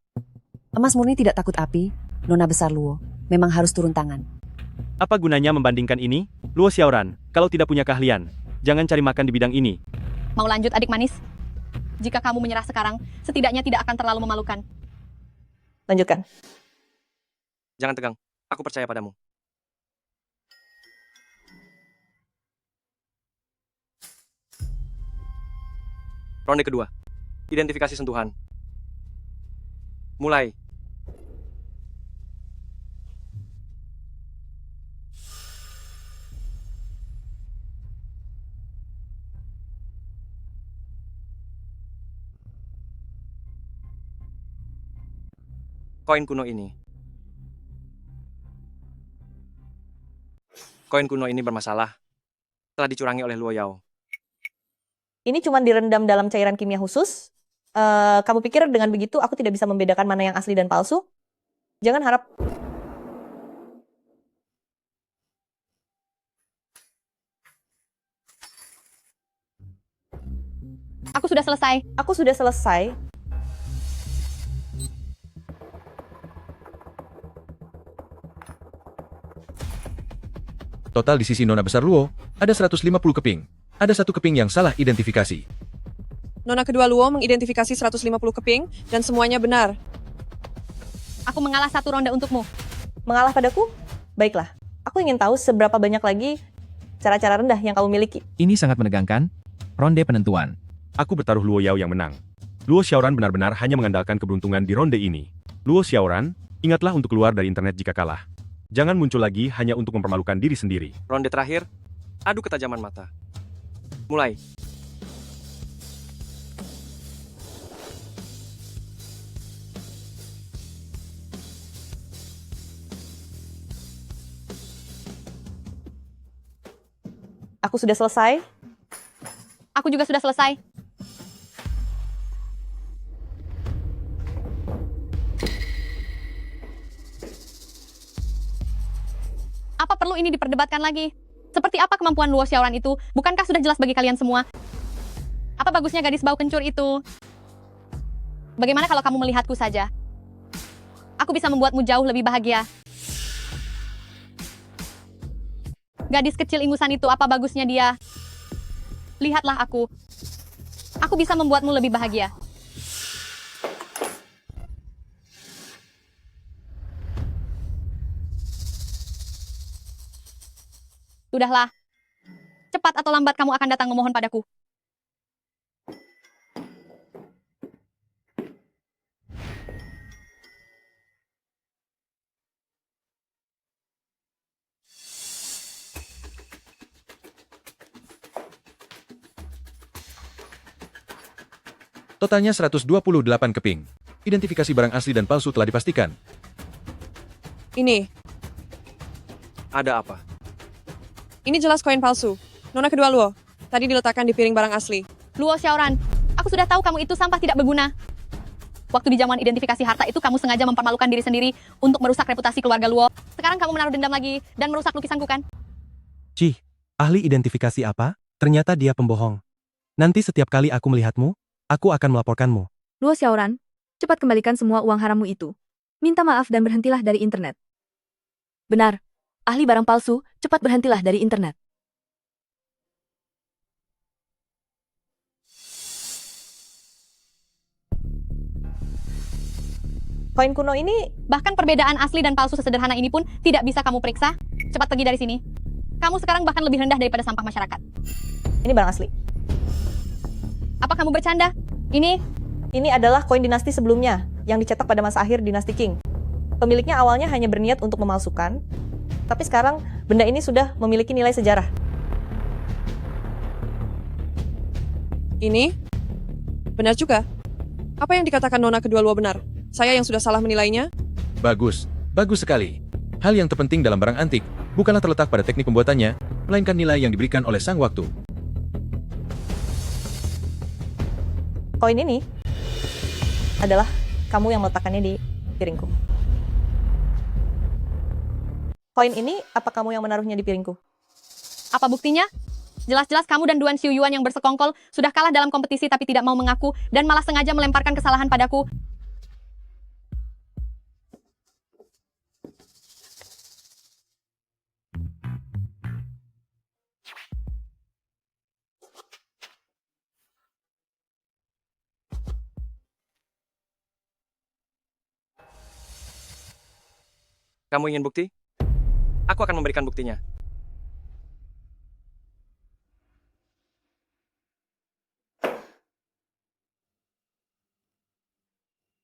Emas murni tidak takut api, Nona Besar Luo. Memang harus turun tangan. Apa gunanya membandingkan ini? Luo Xiaoran, kalau tidak punya keahlian, jangan cari makan di bidang ini. Mau lanjut adik manis? Jika kamu menyerah sekarang, setidaknya tidak akan terlalu memalukan. Lanjutkan. Jangan tegang. Aku percaya padamu. Ronde kedua. Identifikasi sentuhan. Mulai. Koin kuno ini. Koin kuno ini bermasalah. Telah dicurangi oleh Luo Yao. Ini cuma direndam dalam cairan kimia khusus. Kamu pikir dengan begitu aku tidak bisa membedakan mana yang asli dan palsu? Jangan harap. Aku sudah selesai. Aku sudah selesai. Total di sisi Nona Besar Luo ada 150 keping. Ada 1 keping yang salah identifikasi. Nona kedua Luo mengidentifikasi 150 keping dan semuanya benar. Aku mengalah 1 ronde untukmu. Mengalah padaku? Baiklah. Aku ingin tahu seberapa banyak lagi cara-cara rendah yang kamu miliki. Ini sangat menegangkan. Ronde penentuan. Aku bertaruh Luo Yao yang menang. Luo Xiaoran benar-benar hanya mengandalkan keberuntungan di ronde ini. Luo Xiaoran, ingatlah untuk keluar dari internet jika kalah. Jangan muncul lagi hanya untuk mempermalukan diri sendiri. Ronde terakhir, adu ketajaman mata. Mulai. Aku sudah selesai. Aku juga sudah selesai. Apa perlu ini diperdebatkan lagi? Seperti apa kemampuan Luo Xiaoran itu? Bukankah sudah jelas bagi kalian semua? Apa bagusnya gadis bau kencur itu? Bagaimana kalau kamu melihatku saja? Aku bisa membuatmu jauh lebih bahagia. Gadis kecil ingusan itu, apa bagusnya dia? Lihatlah aku. Aku bisa membuatmu lebih bahagia. Sudahlah. Cepat atau lambat kamu akan datang memohon padaku. Totalnya 128 keping. Identifikasi barang asli dan palsu telah dipastikan. Ini. Ada apa? Ini jelas koin palsu. Nona kedua Luo. Tadi diletakkan di piring barang asli. Luo Xiaoran, aku sudah tahu kamu itu sampah tidak berguna. Waktu di zaman identifikasi harta itu kamu sengaja mempermalukan diri sendiri untuk merusak reputasi keluarga Luo. Sekarang kamu menaruh dendam lagi dan merusak lukisanku kan? Cih, ahli identifikasi apa? Ternyata dia pembohong. Nanti setiap kali aku melihatmu, aku akan melaporkanmu. Luo Xiaoran, cepat kembalikan semua uang harammu itu. Minta maaf dan berhentilah dari internet. Benar, ahli barang palsu, cepat berhentilah dari internet. Koin kuno ini, bahkan perbedaan asli dan palsu sesederhana ini pun tidak bisa kamu periksa. Cepat pergi dari sini. Kamu sekarang bahkan lebih rendah daripada sampah masyarakat. ini barang asli. Apa kamu bercanda? Ini adalah koin dinasti sebelumnya yang dicetak pada masa akhir dinasti Qing. Pemiliknya awalnya hanya berniat untuk memalsukan, tapi sekarang benda ini sudah memiliki nilai sejarah. Ini? Benar juga. Apa yang dikatakan Nona kedua Luo benar? Saya yang sudah salah menilainya? Bagus, bagus sekali. Hal yang terpenting dalam barang antik bukanlah terletak pada teknik pembuatannya, melainkan nilai yang diberikan oleh sang waktu. Koin ini adalah kamu yang meletakkannya di piringku. Koin ini, apa kamu yang menaruhnya di piringku? Apa buktinya? Jelas-jelas kamu dan Duan Xiu Yuan yang bersekongkol sudah kalah dalam kompetisi tapi tidak mau mengaku dan malah sengaja melemparkan kesalahan padaku. Kamu ingin bukti? Aku akan memberikan buktinya.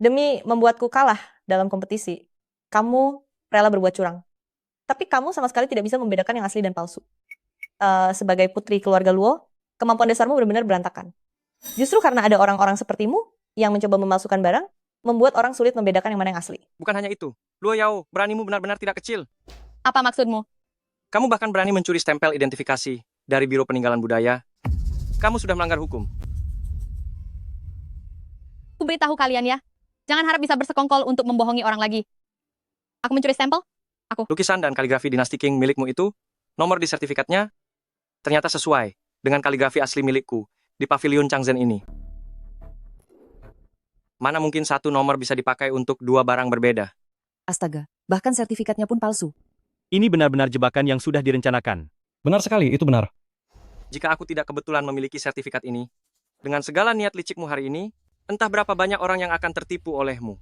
Demi membuatku kalah dalam kompetisi, kamu rela berbuat curang. Tapi kamu sama sekali tidak bisa membedakan yang asli dan palsu. Sebagai putri keluarga Luo, kemampuan dasarmu benar-benar berantakan. Justru karena ada orang-orang sepertimu yang mencoba memalsukan barang, membuat orang sulit membedakan yang mana yang asli. Bukan hanya itu. Luo Yao, beranimu benar-benar tidak kecil. Apa maksudmu? Kamu bahkan berani mencuri stempel identifikasi dari Biro Peninggalan Budaya. Kamu sudah melanggar hukum. Aku beritahu kalian ya. Jangan harap bisa bersekongkol untuk membohongi orang lagi. Aku mencuri stempel? Aku. Lukisan dan kaligrafi dinasti Qing milikmu itu, nomor di sertifikatnya, ternyata sesuai dengan kaligrafi asli milikku di pavilion Changzhen ini. Mana mungkin satu nomor bisa dipakai untuk dua barang berbeda? Astaga, bahkan sertifikatnya pun palsu. Ini benar-benar jebakan yang sudah direncanakan. Benar sekali, itu benar. Jika aku tidak kebetulan memiliki sertifikat ini, dengan segala niat licikmu hari ini, entah berapa banyak orang yang akan tertipu olehmu.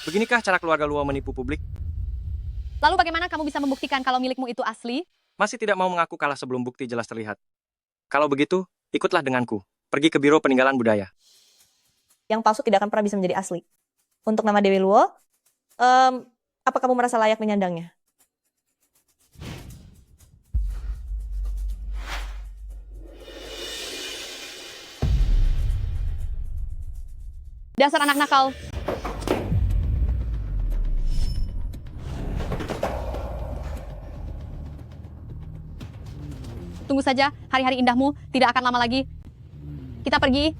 Beginikah cara keluarga Luo menipu publik? Lalu bagaimana kamu bisa membuktikan kalau milikmu itu asli? Masih tidak mau mengaku kalah sebelum bukti jelas terlihat. Kalau begitu, ikutlah denganku. Pergi ke Biro Peninggalan Budaya. Yang palsu tidak akan pernah bisa menjadi asli. Untuk nama Dewi Luo, apa kamu merasa layak menyandangnya? Dasar anak nakal. Tunggu saja, hari-hari indahmu tidak akan lama lagi. Kita pergi.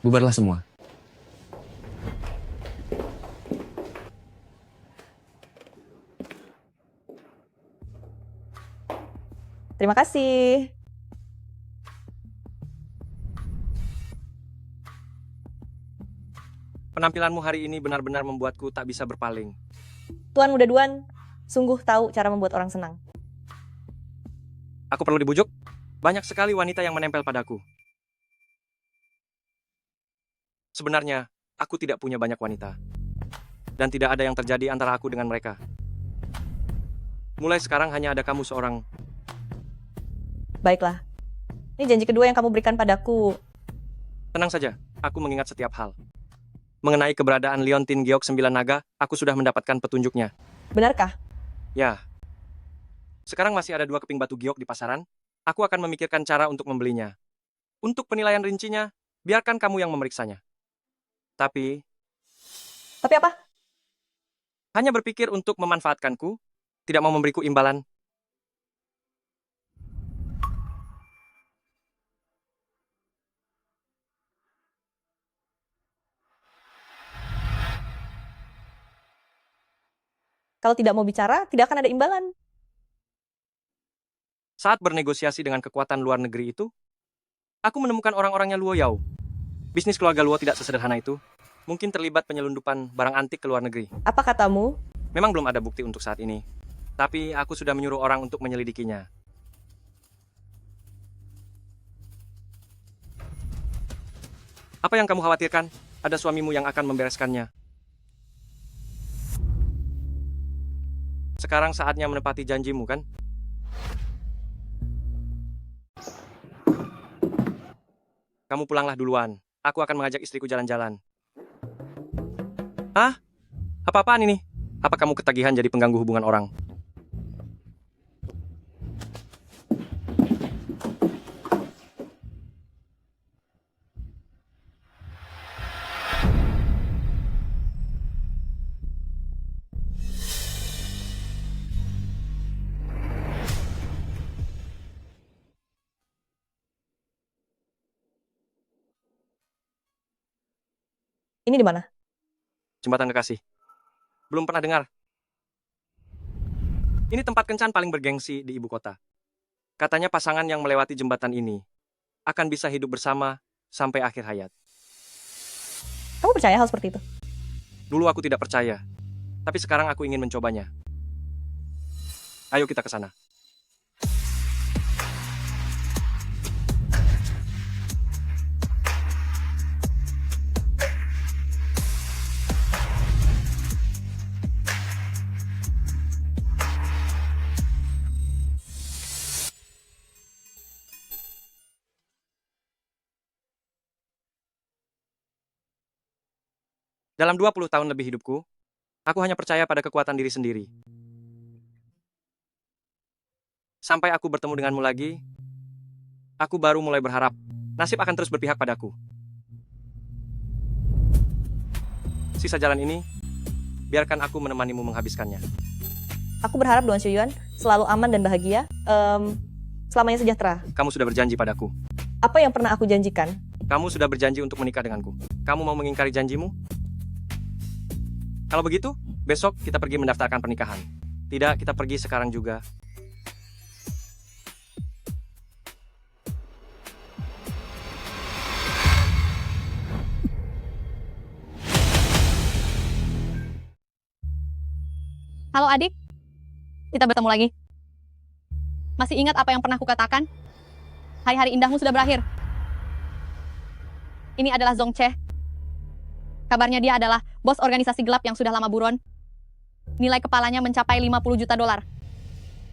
Bubarlah semua. Terima kasih. Penampilanmu hari ini benar-benar membuatku tak bisa berpaling. Tuan Muda Duan sungguh tahu cara membuat orang senang. Aku perlu dibujuk? Banyak sekali wanita yang menempel padaku. Sebenarnya, aku tidak punya banyak wanita. Dan tidak ada yang terjadi antara aku dengan mereka. Mulai sekarang hanya ada kamu seorang. Baiklah. Ini janji kedua yang kamu berikan padaku. Tenang saja, aku mengingat setiap hal. Mengenai keberadaan Liontin Giok 9 Naga, aku sudah mendapatkan petunjuknya. Benarkah? Ya. Sekarang masih ada 2 keping batu giok di pasaran, Aku akan memikirkan cara untuk membelinya. Untuk penilaian rincinya, biarkan kamu yang memeriksanya. Tapi apa? Hanya berpikir untuk memanfaatkanku, tidak mau memberiku imbalan. Kalau tidak mau bicara, tidak akan ada imbalan. Saat bernegosiasi dengan kekuatan luar negeri itu, aku menemukan orang-orangnya Luo Yao. Bisnis keluarga Luo tidak sesederhana itu. Mungkin terlibat penyelundupan barang antik ke luar negeri. Apa katamu? Memang belum ada bukti untuk saat ini. Tapi aku sudah menyuruh orang untuk menyelidikinya. Apa yang kamu khawatirkan? Ada suamimu yang akan membereskannya. Sekarang saatnya menepati janjimu, kan? Kamu pulanglah duluan. Aku akan mengajak istriku jalan-jalan. Hah? Apa-apaan ini? Apa kamu ketagihan jadi pengganggu hubungan orang? Ini di mana? Jembatan Kekasih. Belum pernah dengar. Ini tempat kencan paling bergengsi di ibu kota. Katanya pasangan yang melewati jembatan ini akan bisa hidup bersama sampai akhir hayat. Kamu percaya hal seperti itu? Dulu aku tidak percaya, tapi sekarang aku ingin mencobanya. Ayo kita ke sana. Dalam 20 tahun lebih hidupku, aku hanya percaya pada kekuatan diri sendiri. Sampai aku bertemu denganmu lagi, aku baru mulai berharap nasib akan terus berpihak padaku. Sisa jalan ini, biarkan aku menemanimu menghabiskannya. Aku berharap Duan Shuyuan selalu aman dan bahagia, selamanya sejahtera. Kamu sudah berjanji padaku. Apa yang pernah aku janjikan? Kamu sudah berjanji untuk menikah denganku. Kamu mau mengingkari janjimu? Kalau begitu, besok kita pergi mendaftarkan pernikahan. Tidak, kita pergi sekarang juga. Halo adik, kita bertemu lagi. Masih ingat apa yang pernah kukatakan? Hari-hari indahmu sudah berakhir. Ini adalah Zong Che. Kabarnya dia adalah bos organisasi gelap yang sudah lama buron. Nilai kepalanya mencapai 50 juta dolar.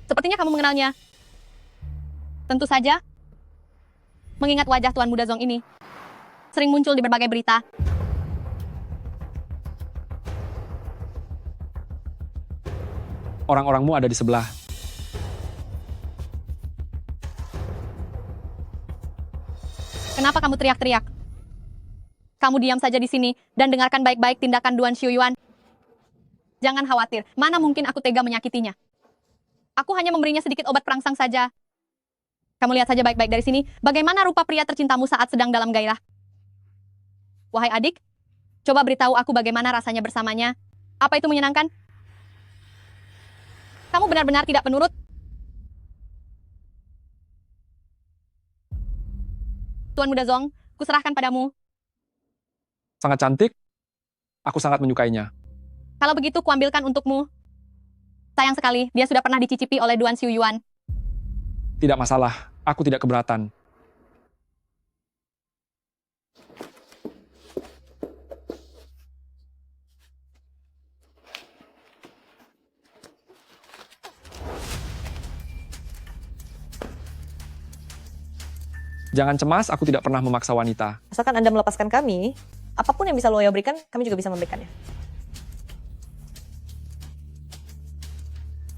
Sepertinya kamu mengenalnya. Tentu saja, mengingat wajah Tuan Muda Zong ini, sering muncul di berbagai berita. Orang-orangmu ada di sebelah. Kenapa kamu teriak-teriak? Kamu diam saja di sini dan dengarkan baik-baik tindakan Duan Shuyuan. Jangan khawatir, mana mungkin aku tega menyakitinya. Aku hanya memberinya sedikit obat perangsang saja. Kamu lihat saja baik-baik dari sini, bagaimana rupa pria tercintamu saat sedang dalam gairah. Wahai adik, coba beritahu aku bagaimana rasanya bersamanya. Apa itu menyenangkan? Kamu benar-benar tidak penurut. Tuan Muda Zong, kuserahkan padamu. Sangat cantik. Aku sangat menyukainya. Kalau begitu, kuambilkan untukmu. Sayang sekali, dia sudah pernah dicicipi oleh Duan Shuyuan. Tidak masalah. Aku tidak keberatan. Jangan cemas, aku tidak pernah memaksa wanita. Asalkan Anda melepaskan kami, apapun yang bisa Luo Yao berikan, kami juga bisa memberikannya.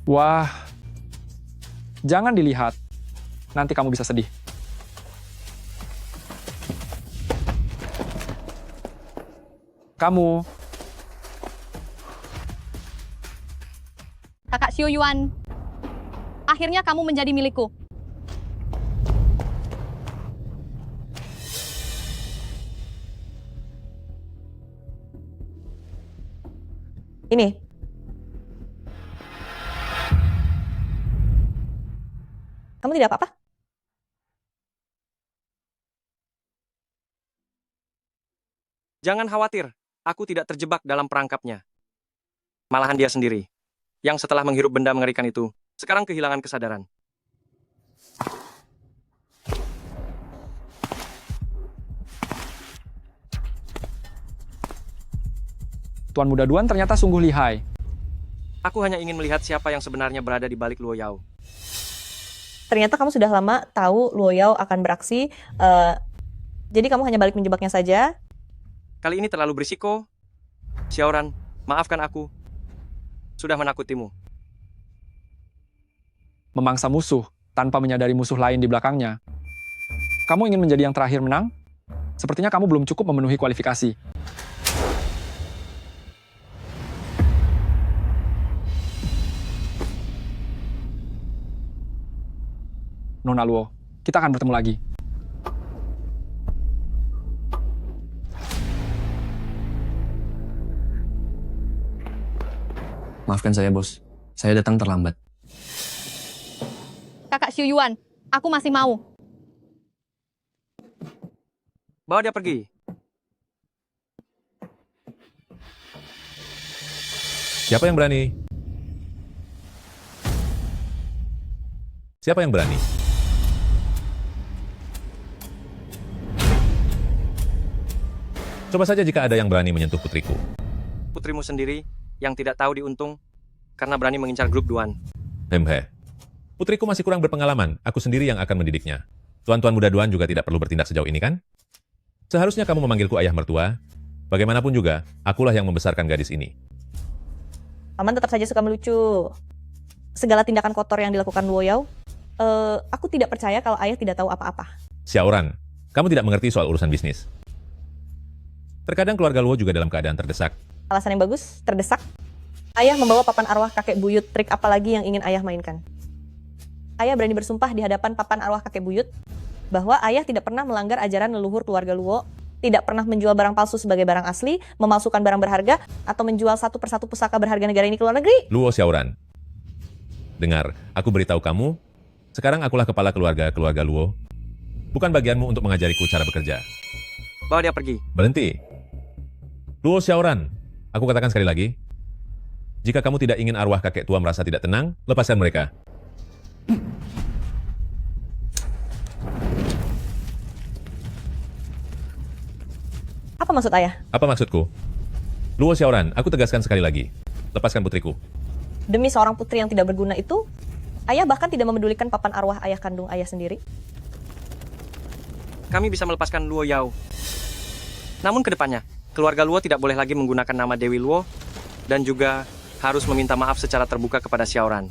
Wah, jangan dilihat. nanti kamu bisa sedih. Kamu, Kakak Xiu Yuan, akhirnya kamu menjadi milikku. Ini. Kamu tidak apa-apa? Jangan khawatir, aku tidak terjebak dalam perangkapnya. Malahan dia sendiri, yang setelah menghirup benda mengerikan itu, sekarang kehilangan kesadaran. Tuan Muda Duan ternyata sungguh lihai. Aku hanya ingin melihat siapa yang sebenarnya berada di balik Luo Yao. Ternyata kamu sudah lama tahu Luo Yao akan beraksi. Jadi kamu hanya balik menjebaknya saja. Kali ini terlalu berisiko. Xiaoran, maafkan aku. Sudah menakutimu. Memangsa musuh tanpa menyadari musuh lain di belakangnya. Kamu ingin menjadi yang terakhir menang? Sepertinya kamu belum cukup memenuhi kualifikasi. Nona Luo, kita akan bertemu lagi. Maafkan saya, bos. Saya datang terlambat. Kakak Xiu Yuan, aku masih mau. Bawa dia pergi. Siapa yang berani? Siapa yang berani? Coba saja jika ada yang berani menyentuh putriku. Putrimu sendiri yang tidak tahu diuntung karena berani mengincar grup Duan. Hemhe. Putriku masih kurang berpengalaman, aku sendiri yang akan mendidiknya. Tuan-tuan muda Duan juga tidak perlu bertindak sejauh ini kan? Seharusnya kamu memanggilku ayah mertua. Bagaimanapun juga, akulah yang membesarkan gadis ini. Paman tetap saja suka melucu. Segala tindakan kotor yang dilakukan Luo Yao, aku tidak percaya kalau ayah tidak tahu apa-apa. Xiaoran, kamu tidak mengerti soal urusan bisnis. Terkadang keluarga Luo juga dalam keadaan terdesak. Alasan yang bagus, terdesak. Ayah membawa papan arwah kakek buyut, trik apa lagi yang ingin ayah mainkan? Ayah berani bersumpah di hadapan papan arwah kakek buyut bahwa ayah tidak pernah melanggar ajaran leluhur keluarga Luo, tidak pernah menjual barang palsu sebagai barang asli, memalsukan barang berharga, atau menjual satu persatu pusaka berharga negara ini ke luar negeri. Luo Xiaoran. Dengar, aku beritahu kamu, sekarang akulah kepala keluarga Luo. Bukan bagianmu untuk mengajariku cara bekerja. Bawa dia pergi. Berhenti. Luo Xiaoran, aku katakan sekali lagi, jika kamu tidak ingin arwah kakek tua merasa tidak tenang, lepaskan mereka. Apa maksud ayah? Apa maksudku? Luo Xiaoran, aku tegaskan sekali lagi, lepaskan putriku. Demi seorang putri yang tidak berguna itu, ayah bahkan tidak memedulikan papan arwah ayah kandung ayah sendiri. Kami bisa melepaskan Luo Yao. Namun ke depannya, keluarga Luo tidak boleh lagi menggunakan nama Dewi Luo dan juga harus meminta maaf secara terbuka kepada Xiaoran.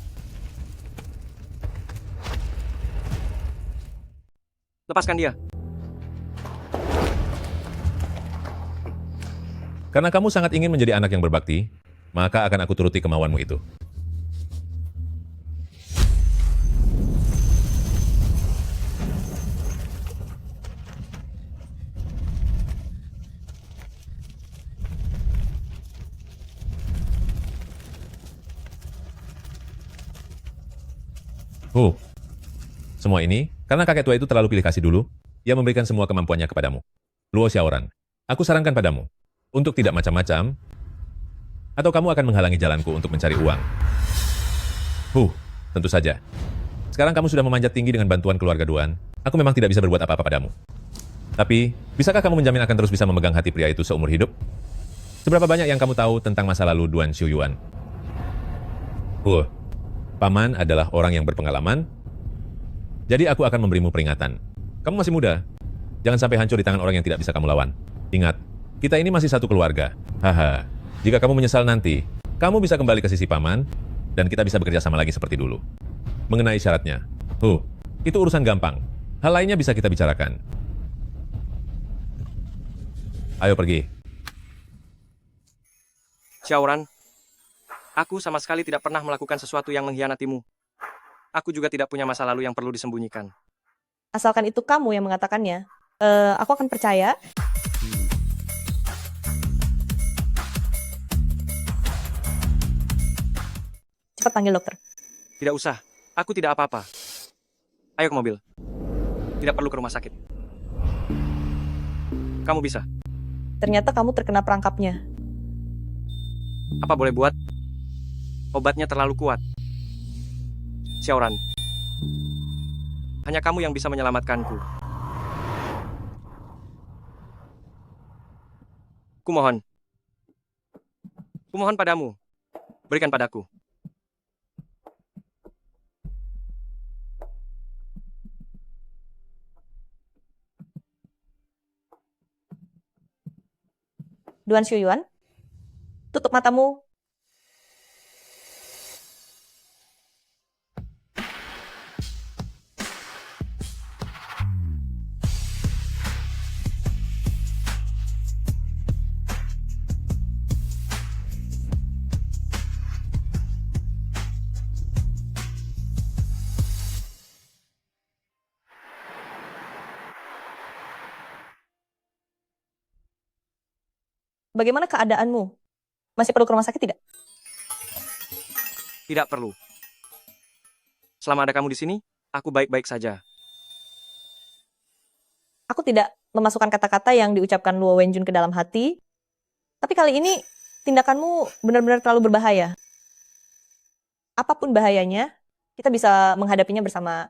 Lepaskan dia. Karena kamu sangat ingin menjadi anak yang berbakti, maka akan aku turuti kemauanmu itu. Semua ini, karena kakek tua itu terlalu pilih kasih dulu, ia memberikan semua kemampuannya kepadamu. Luo Xiaoran, aku sarankan padamu, untuk tidak macam-macam, atau kamu akan menghalangi jalanku untuk mencari uang. Tentu saja. Sekarang kamu sudah memanjat tinggi dengan bantuan keluarga Duan, aku memang tidak bisa berbuat apa-apa padamu. Tapi, bisakah kamu menjamin akan terus bisa memegang hati pria itu seumur hidup? Seberapa banyak yang kamu tahu tentang masa lalu Duan Xiu Yuan? Paman adalah orang yang berpengalaman, jadi aku akan memberimu peringatan. Kamu masih muda. Jangan sampai hancur di tangan orang yang tidak bisa kamu lawan. Ingat, kita ini masih satu keluarga. Haha. Jika kamu menyesal nanti, kamu bisa kembali ke sisi paman, dan kita bisa bekerja sama lagi seperti dulu. Mengenai syaratnya. Itu urusan gampang. Hal lainnya bisa kita bicarakan. Ayo pergi. Xiaoran, aku sama sekali tidak pernah melakukan sesuatu yang mengkhianatimu. Aku juga tidak punya masa lalu yang perlu disembunyikan. Asalkan itu kamu yang mengatakannya, aku akan percaya. Cepat panggil dokter. Tidak usah, aku tidak apa-apa. Ayo ke mobil. Tidak perlu ke rumah sakit. Kamu bisa. Ternyata kamu terkena perangkapnya. Apa boleh buat? Obatnya terlalu kuat. Xiaoran, hanya kamu yang bisa menyelamatkanku. Kumohon. Kumohon padamu. Berikan padaku. Duan Shuyuan, tutup matamu. Bagaimana keadaanmu? Masih perlu ke rumah sakit tidak? Tidak perlu. Selama ada kamu di sini, aku baik-baik saja. Aku tidak memasukkan kata-kata yang diucapkan Luo Wenjun ke dalam hati. Tapi kali ini tindakanmu benar-benar terlalu berbahaya. Apapun bahayanya, kita bisa menghadapinya bersama.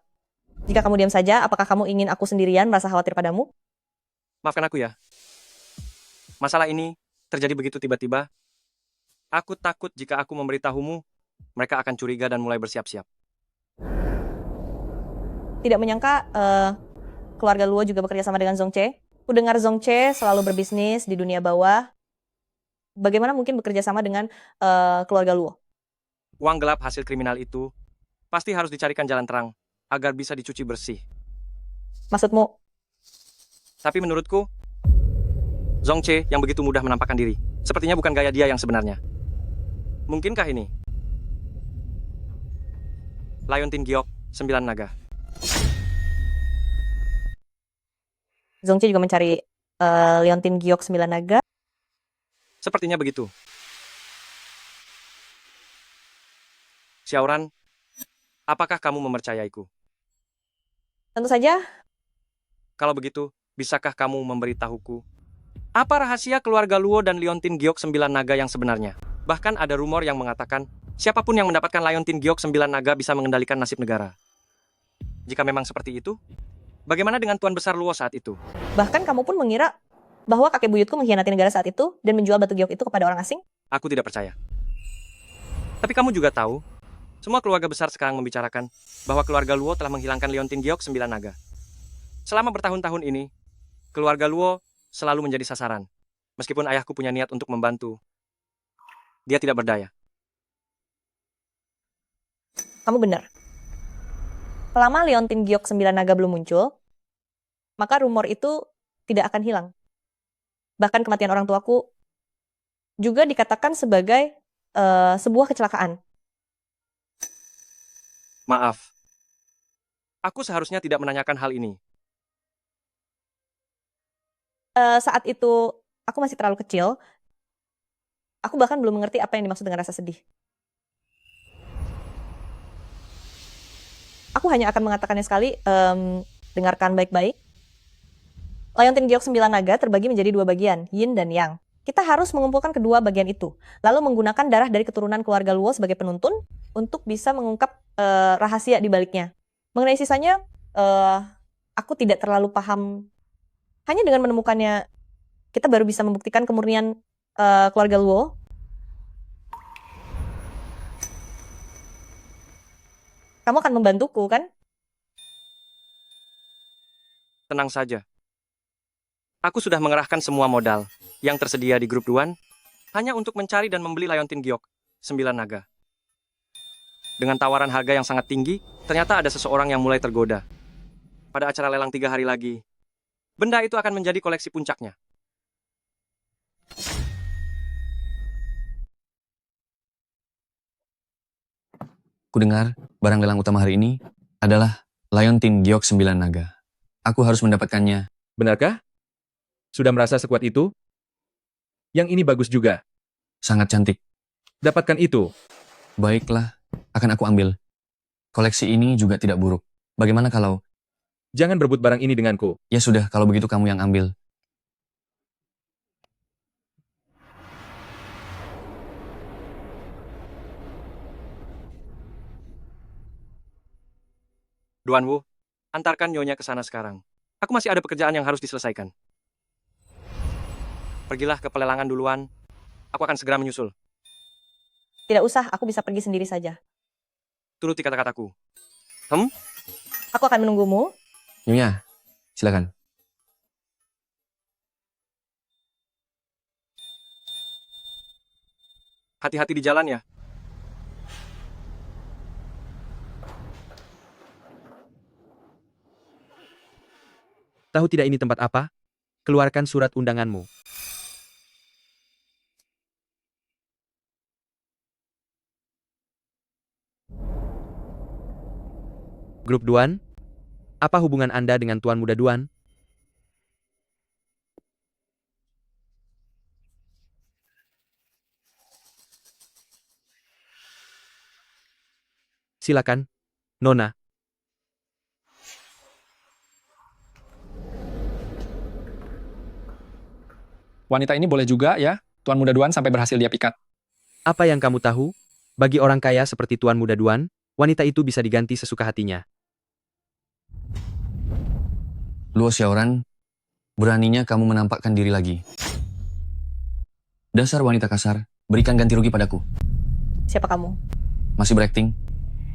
Jika kamu diam saja, apakah kamu ingin aku sendirian merasa khawatir padamu? Maafkan aku ya. Masalah ini terjadi begitu tiba-tiba. Aku takut jika aku memberitahumu, mereka akan curiga dan mulai bersiap-siap. Tidak menyangka keluarga Luo juga bekerja sama dengan Zongche. Ku dengar Zongche selalu berbisnis di dunia bawah. Bagaimana mungkin bekerja sama dengan keluarga Luo? Uang gelap hasil kriminal itu pasti harus dicarikan jalan terang agar bisa dicuci bersih. Maksudmu? Tapi menurutku, Zongche yang begitu mudah menampakkan diri. Sepertinya bukan gaya dia yang sebenarnya. Mungkinkah ini? Liontin Giok, 9 naga. Zongche juga mencari Liontin Giok 9 naga. Sepertinya begitu. Xiaoran, apakah kamu mempercayaiku? Tentu saja. Kalau begitu, bisakah kamu memberitahuku apa rahasia keluarga Luo dan Liontin Giok 9 naga yang sebenarnya? Bahkan ada rumor yang mengatakan, siapapun yang mendapatkan Liontin Giok 9 naga bisa mengendalikan nasib negara. Jika memang seperti itu, bagaimana dengan Tuan Besar Luo saat itu? Bahkan kamu pun mengira bahwa kakek buyutku mengkhianati negara saat itu dan menjual batu giok itu kepada orang asing? Aku tidak percaya. Tapi kamu juga tahu, semua keluarga besar sekarang membicarakan bahwa keluarga Luo telah menghilangkan Liontin Giok 9 naga. Selama bertahun-tahun ini, keluarga Luo selalu menjadi sasaran. Meskipun ayahku punya niat untuk membantu, dia tidak berdaya. Kamu benar. Selama Liontin Giok 9 naga belum muncul, maka rumor itu tidak akan hilang. Bahkan kematian orang tuaku juga dikatakan sebagai sebuah kecelakaan. Maaf. Aku seharusnya tidak menanyakan hal ini. Saat itu aku masih terlalu kecil. Aku bahkan belum mengerti apa yang dimaksud dengan rasa sedih. Aku hanya akan mengatakannya sekali, dengarkan baik-baik. Liontin Giok 9 naga terbagi menjadi 2 bagian, Yin dan Yang. Kita harus mengumpulkan kedua bagian itu, lalu menggunakan darah dari keturunan keluarga Luo sebagai penuntun untuk bisa mengungkap rahasia di baliknya. Mengenai sisanya, aku tidak terlalu paham. Hanya dengan menemukannya, kita baru bisa membuktikan kemurnian keluarga Luo. Kamu akan membantuku, kan? Tenang saja. Aku sudah mengerahkan semua modal yang tersedia di grup Duan hanya untuk mencari dan membeli Liontin Giok 9 naga. Dengan tawaran harga yang sangat tinggi, ternyata ada seseorang yang mulai tergoda pada acara lelang 3 hari lagi, benda itu akan menjadi koleksi puncaknya. Kudengar, barang lelang utama hari ini adalah Leontin Giok 9 Naga. Aku harus mendapatkannya. Benarkah? Sudah merasa sekuat itu? Yang ini bagus juga. Sangat cantik. Dapatkan itu. Baiklah, akan aku ambil. Koleksi ini juga tidak buruk. Bagaimana kalau... Jangan berebut barang ini denganku. Ya sudah, kalau begitu kamu yang ambil. Duan Wu, antarkan Nyonya ke sana sekarang. Aku masih ada pekerjaan yang harus diselesaikan. Pergilah ke pelelangan duluan. Aku akan segera menyusul. Tidak usah, aku bisa pergi sendiri saja. Turuti kata-kataku. Aku akan menunggumu. Nyonya, silakan. Hati-hati di jalan ya. Tahu tidak ini tempat apa? Keluarkan surat undanganmu. Grup Duan? Apa hubungan Anda dengan Tuan Muda Duan? Silakan, Nona. Wanita ini boleh juga ya, Tuan Muda Duan sampai berhasil dia pikat. Apa yang kamu tahu? Bagi orang kaya seperti Tuan Muda Duan, wanita itu bisa diganti sesuka hatinya. Luo Xiaoran, beraninya kamu menampakkan diri lagi. Dasar wanita kasar, berikan ganti rugi padaku. Siapa kamu? Masih berakting?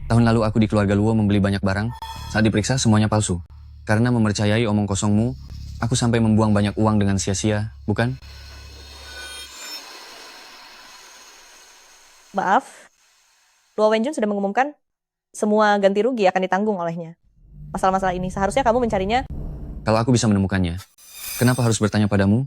Tahun lalu aku di keluarga Luo membeli banyak barang, saat diperiksa semuanya palsu. Karena mempercayai omong kosongmu, aku sampai membuang banyak uang dengan sia-sia, bukan? Maaf, Luo Wenjun sudah mengumumkan semua ganti rugi akan ditanggung olehnya. Masalah-masalah ini seharusnya kamu mencarinya. Kalau aku bisa menemukannya, kenapa harus bertanya padamu?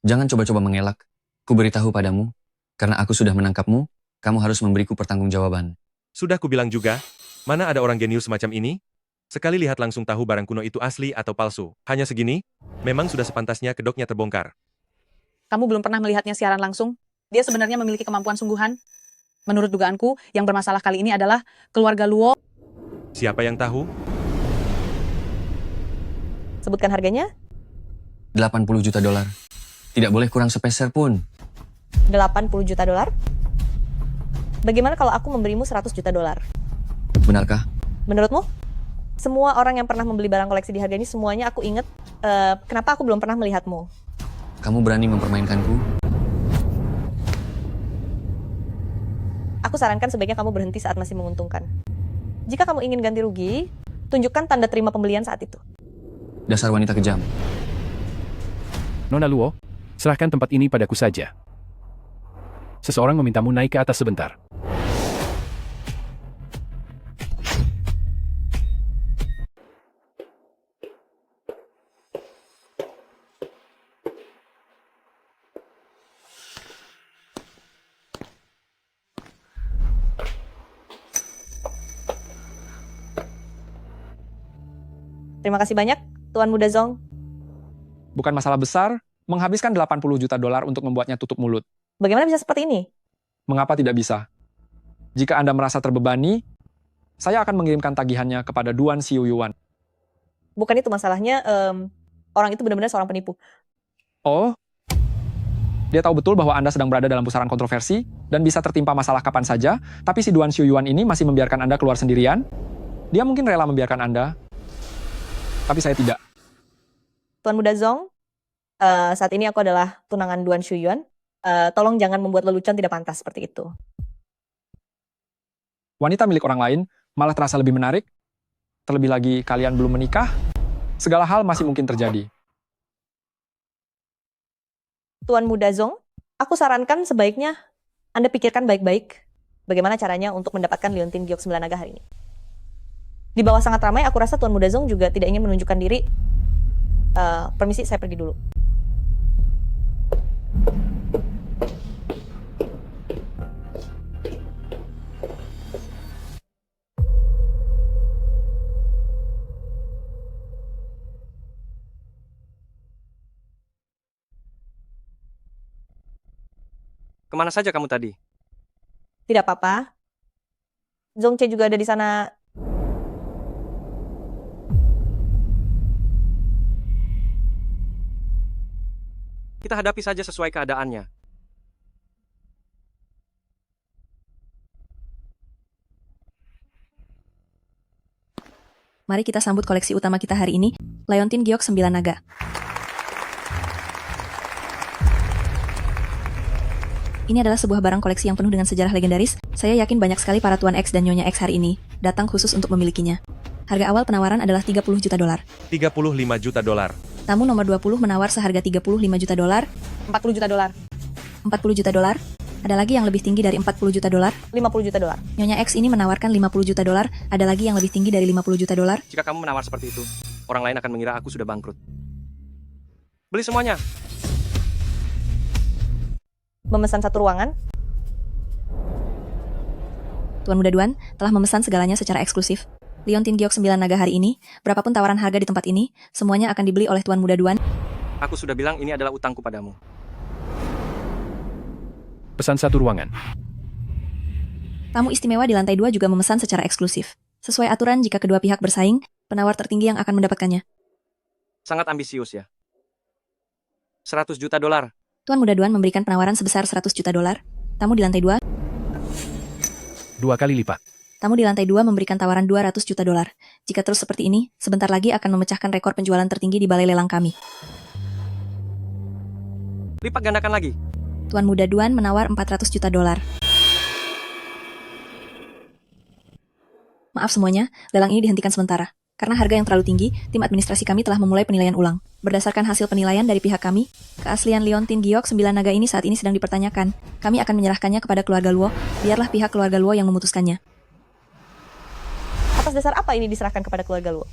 Jangan coba-coba mengelak. Ku beritahu padamu, karena aku sudah menangkapmu, kamu harus memberiku pertanggungjawaban. Sudah kubilang juga, mana ada orang jenius semacam ini? Sekali lihat langsung tahu barang kuno itu asli atau palsu. Hanya segini, memang sudah sepantasnya kedoknya terbongkar. Kamu belum pernah melihatnya siaran langsung? Dia sebenarnya memiliki kemampuan sungguhan. Menurut dugaanku, yang bermasalah kali ini adalah keluarga Luo. Siapa yang tahu? Sebutkan harganya. 80 juta dolar. Tidak boleh kurang sepeser pun. 80 juta dolar? Bagaimana kalau aku memberimu 100 juta dolar? Benarkah? Menurutmu? Semua orang yang pernah membeli barang koleksi di harga ini semuanya aku ingat. Kenapa aku belum pernah melihatmu? Kamu berani mempermainkanku? Aku sarankan sebaiknya kamu berhenti saat masih menguntungkan. Jika kamu ingin ganti rugi, tunjukkan tanda terima pembelian saat itu. Dasar wanita kejam. Nona Luo, serahkan tempat ini padaku saja. Seseorang memintamu naik ke atas sebentar. Terima kasih banyak, Tuan Muda Zong. Bukan masalah besar, menghabiskan 80 juta dolar untuk membuatnya tutup mulut. Bagaimana bisa seperti ini? Mengapa tidak bisa? Jika Anda merasa terbebani, saya akan mengirimkan tagihannya kepada Duan Xiu Yuan. Bukan itu masalahnya, orang itu benar-benar seorang penipu. Oh, dia tahu betul bahwa Anda sedang berada dalam pusaran kontroversi dan bisa tertimpa masalah kapan saja, tapi si Duan Xiu Yuan ini masih membiarkan Anda keluar sendirian. Dia mungkin rela membiarkan Anda, tapi saya tidak. Tuan Muda Zong, saat ini aku adalah tunangan Duan Xiu Yuan. Tolong jangan membuat lelucon tidak pantas seperti itu. Wanita milik orang lain malah terasa lebih menarik. Terlebih lagi kalian belum menikah, segala hal masih mungkin terjadi. Tuan Muda Zong, aku sarankan sebaiknya Anda pikirkan baik-baik bagaimana caranya untuk mendapatkan Liontin Giok 9 Naga hari ini. Di bawah sangat ramai, aku rasa Tuan Muda Zong juga tidak ingin menunjukkan diri. Permisi, saya pergi dulu. Kemana saja kamu tadi? Tidak apa-apa. Zong Che juga ada di sana. Kita hadapi saja sesuai keadaannya. Mari kita sambut koleksi utama kita hari ini, Leontin Giok 9 Naga. Ini adalah sebuah barang koleksi yang penuh dengan sejarah legendaris. Saya yakin banyak sekali para Tuan X dan Nyonya X hari ini datang khusus untuk memilikinya. Harga awal penawaran adalah 30 juta dolar. 35 juta dolar. Tamu nomor 20 menawar seharga 35 juta dolar. 40 juta dolar. 40 juta dolar. Ada lagi yang lebih tinggi dari 40 juta dolar. 50 juta dolar. Nyonya X ini menawarkan 50 juta dolar. Ada lagi yang lebih tinggi dari 50 juta dolar. Jika kamu menawar seperti itu, orang lain akan mengira aku sudah bangkrut. Beli semuanya. Memesan satu ruangan. Tuan Muda Duan telah memesan segalanya secara eksklusif. Leontin Giok 9 Naga hari ini, berapapun tawaran harga di tempat ini, semuanya akan dibeli oleh Tuan Muda Duan. Aku sudah bilang ini adalah utangku padamu. Pesan satu ruangan. Tamu istimewa di lantai 2 juga memesan secara eksklusif. Sesuai aturan, jika kedua pihak bersaing, penawar tertinggi yang akan mendapatkannya. Sangat ambisius ya. 100 juta dolar. Tuan Muda Duan memberikan penawaran sebesar 100 juta dolar. Tamu di lantai 2. 2 kali lipat. Tamu di lantai 2 memberikan tawaran 200 juta dolar. Jika terus seperti ini, sebentar lagi akan memecahkan rekor penjualan tertinggi di balai lelang kami. Lipat gandakan lagi. Tuan Muda Duan menawar 400 juta dolar. Maaf semuanya, lelang ini dihentikan sementara. Karena harga yang terlalu tinggi, tim administrasi kami telah memulai penilaian ulang. Berdasarkan hasil penilaian dari pihak kami, keaslian Leontin Giok 9 Naga ini saat ini sedang dipertanyakan. Kami akan menyerahkannya kepada keluarga Luo, biarlah pihak keluarga Luo yang memutuskannya. Atas dasar apa ini diserahkan kepada keluarga Luo?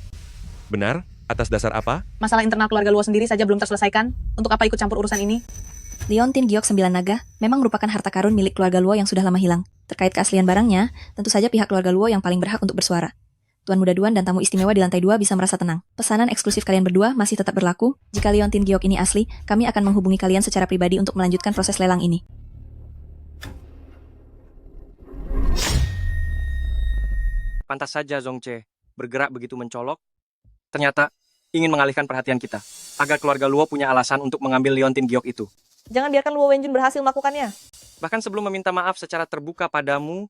Benar? Atas dasar apa? Masalah internal keluarga Luo sendiri saja belum terselesaikan. Untuk apa ikut campur urusan ini? Leontin Giok 9 Naga memang merupakan harta karun milik keluarga Luo yang sudah lama hilang. Terkait keaslian barangnya, tentu saja pihak keluarga Luo yang paling berhak untuk bersuara. Tuan Muda Duan dan tamu istimewa di lantai 2 bisa merasa tenang. Pesanan eksklusif kalian berdua masih tetap berlaku. Jika Leontin Giok ini asli, kami akan menghubungi kalian secara pribadi untuk melanjutkan proses lelang ini. Pantas saja Zong Che bergerak begitu mencolok. Ternyata ingin mengalihkan perhatian kita. Agar keluarga Luo punya alasan untuk mengambil Leontin Giok itu. Jangan biarkan Luo Wenjun berhasil melakukannya. Bahkan sebelum meminta maaf secara terbuka padamu,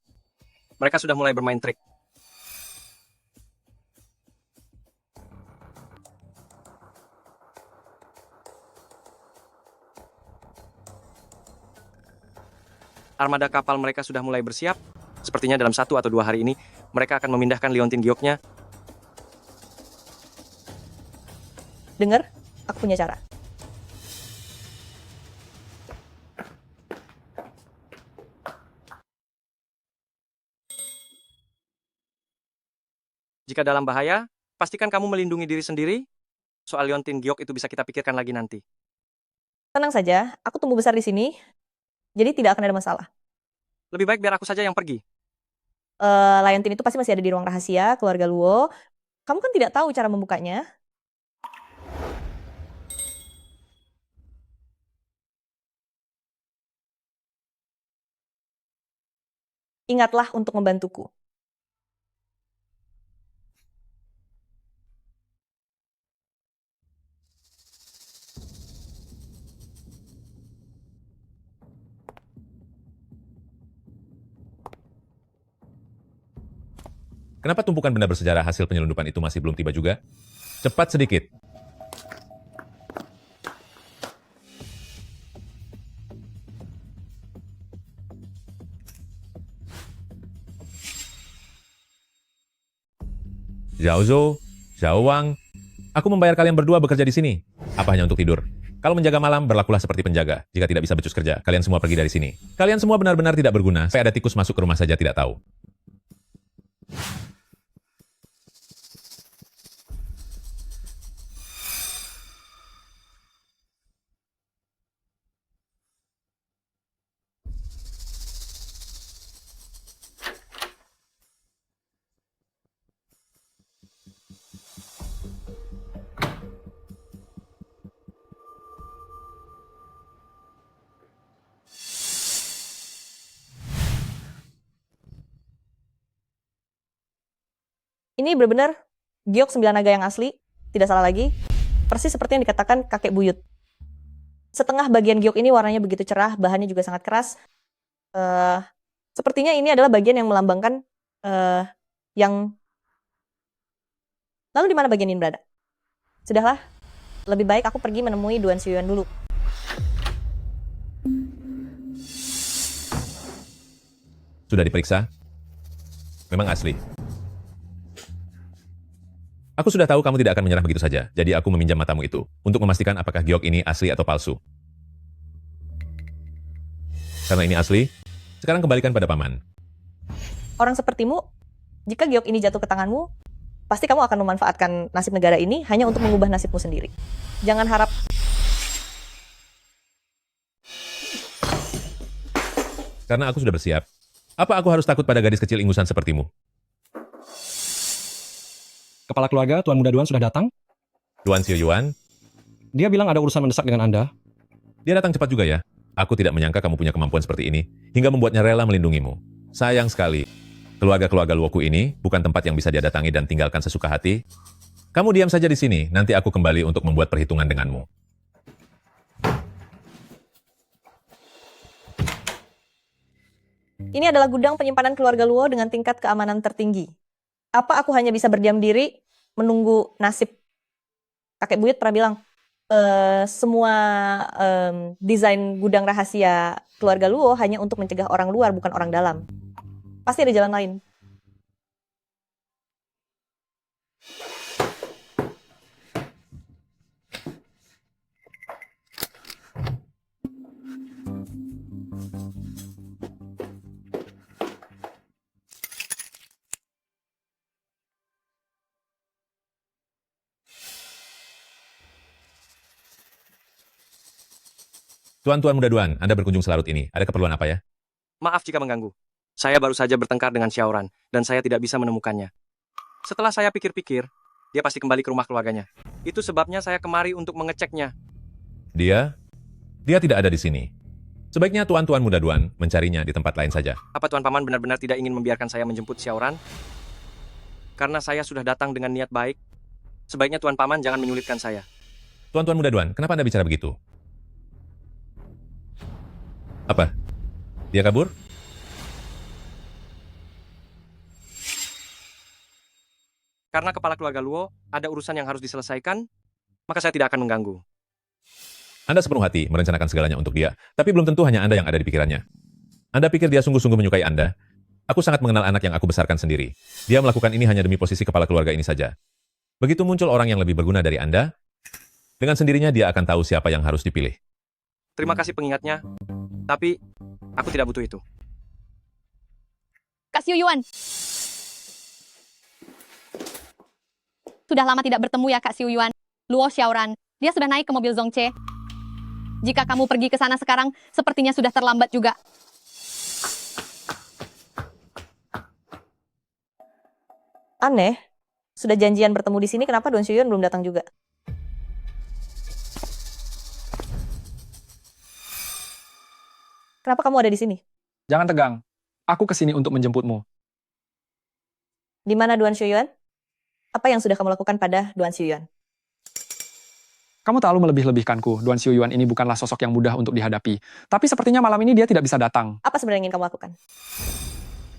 mereka sudah mulai bermain trik. Armada kapal mereka sudah mulai bersiap. Sepertinya dalam 1 atau 2 hari ini, mereka akan memindahkan Leontin Gioknya. Dengar, aku punya cara. Jika dalam bahaya, pastikan kamu melindungi diri sendiri. Soal Leontin Giok itu bisa kita pikirkan lagi nanti. Tenang saja, aku tumbuh besar di sini. Jadi tidak akan ada masalah. Lebih baik biar aku saja yang pergi. Leontin itu pasti masih ada di ruang rahasia, keluarga Luo. Kamu kan tidak tahu cara membukanya. Ingatlah untuk membantuku. Kenapa tumpukan benda bersejarah hasil penyelundupan itu masih belum tiba juga? Cepat sedikit. Zhao Zhou, Zhao Wang, aku membayar kalian berdua bekerja di sini. Apa hanya untuk tidur? Kalau menjaga malam, berlakulah seperti penjaga. Jika tidak bisa becus kerja, kalian semua pergi dari sini. Kalian semua benar-benar tidak berguna. Saya ada tikus masuk ke rumah saja tidak tahu. Ini benar-benar giok 9 naga yang asli, tidak salah lagi. Persis seperti yang dikatakan kakek buyut. Setengah bagian giok ini warnanya begitu cerah, bahannya juga sangat keras. Sepertinya ini adalah bagian yang melambangkan yang... Lalu di mana bagian ini berada? Sudahlah, lebih baik aku pergi menemui Duan Xiyuan dulu. Sudah diperiksa? Memang asli. Aku sudah tahu kamu tidak akan menyerah begitu saja, jadi aku meminjam matamu itu untuk memastikan apakah giok ini asli atau palsu. Karena ini asli, sekarang kembalikan pada paman. Orang sepertimu, jika giok ini jatuh ke tanganmu, pasti kamu akan memanfaatkan nasib negara ini hanya untuk mengubah nasibmu sendiri. Jangan harap... Karena aku sudah bersiap. Apa aku harus takut pada gadis kecil ingusan sepertimu? Kepala keluarga, Tuan Muda Duan sudah datang? Duan Xiyuan? Dia bilang ada urusan mendesak dengan Anda. Dia datang cepat juga ya. Aku tidak menyangka kamu punya kemampuan seperti ini, hingga membuatnya rela melindungimu. Sayang sekali. Keluarga-keluarga Luoku ini bukan tempat yang bisa dia datangi dan tinggalkan sesuka hati. Kamu diam saja di sini, nanti aku kembali untuk membuat perhitungan denganmu. Ini adalah gudang penyimpanan keluarga Luo dengan tingkat keamanan tertinggi. Apa aku hanya bisa berdiam diri menunggu nasib? Kakek buyut pernah bilang, semua desain gudang rahasia keluarga Luo hanya untuk mencegah orang luar, bukan orang dalam. Pasti ada jalan lain. Tuan-tuan muda Duan, Anda berkunjung selarut ini. Ada keperluan apa ya? Maaf jika mengganggu. Saya baru saja bertengkar dengan Xiaoran, dan saya tidak bisa menemukannya. Setelah saya pikir-pikir, dia pasti kembali ke rumah keluarganya. Itu sebabnya saya kemari untuk mengeceknya. Dia tidak ada di sini. Sebaiknya tuan-tuan muda Duan mencarinya di tempat lain saja. Apa Tuan Paman benar-benar tidak ingin membiarkan saya menjemput Xiaoran? Karena saya sudah datang dengan niat baik. Sebaiknya Tuan Paman jangan menyulitkan saya. Tuan-tuan muda Duan, kenapa Anda bicara begitu? Apa? Dia kabur? Karena kepala keluarga Luo ada urusan yang harus diselesaikan, maka saya tidak akan mengganggu. Anda sepenuh hati merencanakan segalanya untuk dia, tapi belum tentu hanya Anda yang ada di pikirannya. Anda pikir dia sungguh-sungguh menyukai Anda? Aku sangat mengenal anak yang aku besarkan sendiri. Dia melakukan ini hanya demi posisi kepala keluarga ini saja. Begitu muncul orang yang lebih berguna dari Anda, dengan sendirinya dia akan tahu siapa yang harus dipilih. Terima kasih pengingatnya, tapi aku tidak butuh itu. Kak Xiuyuan. Sudah lama tidak bertemu ya Kak Xiuyuan. Luo Xiaoran, dia sudah naik ke mobil Zongche. Jika kamu pergi ke sana sekarang, sepertinya sudah terlambat juga. Aneh, sudah janjian bertemu di sini, kenapa Duan Xiyuan belum datang juga? Kenapa kamu ada di sini? Jangan tegang. Aku kesini untuk menjemputmu. Di mana Duan Xiyuan? Apa yang sudah kamu lakukan pada Duan Xiyuan? Kamu terlalu melebih-lebihkanku. Duan Xiyuan ini bukanlah sosok yang mudah untuk dihadapi. Tapi sepertinya malam ini dia tidak bisa datang. Apa sebenarnya yang ingin kamu lakukan?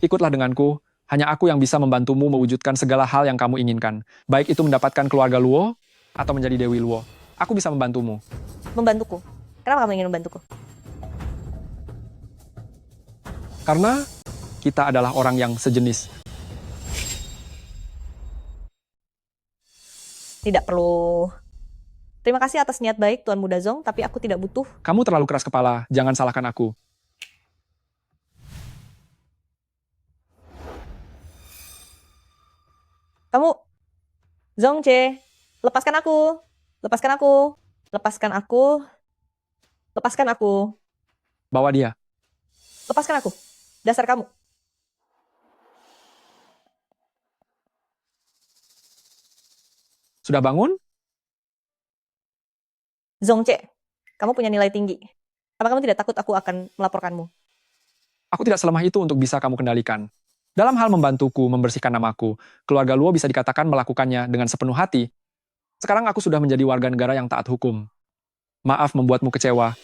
Ikutlah denganku. Hanya aku yang bisa membantumu mewujudkan segala hal yang kamu inginkan. Baik itu mendapatkan keluarga Luo, atau menjadi Dewi Luo. Aku bisa membantumu. Membantuku? Kenapa kamu ingin membantuku? Karena kita adalah orang yang sejenis. Tidak perlu. Terima kasih atas niat baik Tuan Muda Zong, tapi aku tidak butuh. Kamu terlalu keras kepala, jangan salahkan aku. Kamu, Zongche, lepaskan aku. Lepaskan aku. Lepaskan aku. Lepaskan aku. Bawa dia. Lepaskan aku. Dasar kamu. Sudah bangun? Zongche, kamu punya nilai tinggi. Apa kamu tidak takut aku akan melaporkanmu? Aku tidak selemah itu untuk bisa kamu kendalikan. Dalam hal membantuku membersihkan namaku, keluarga Luo bisa dikatakan melakukannya dengan sepenuh hati. Sekarang aku sudah menjadi warga negara yang taat hukum. Maaf membuatmu kecewa.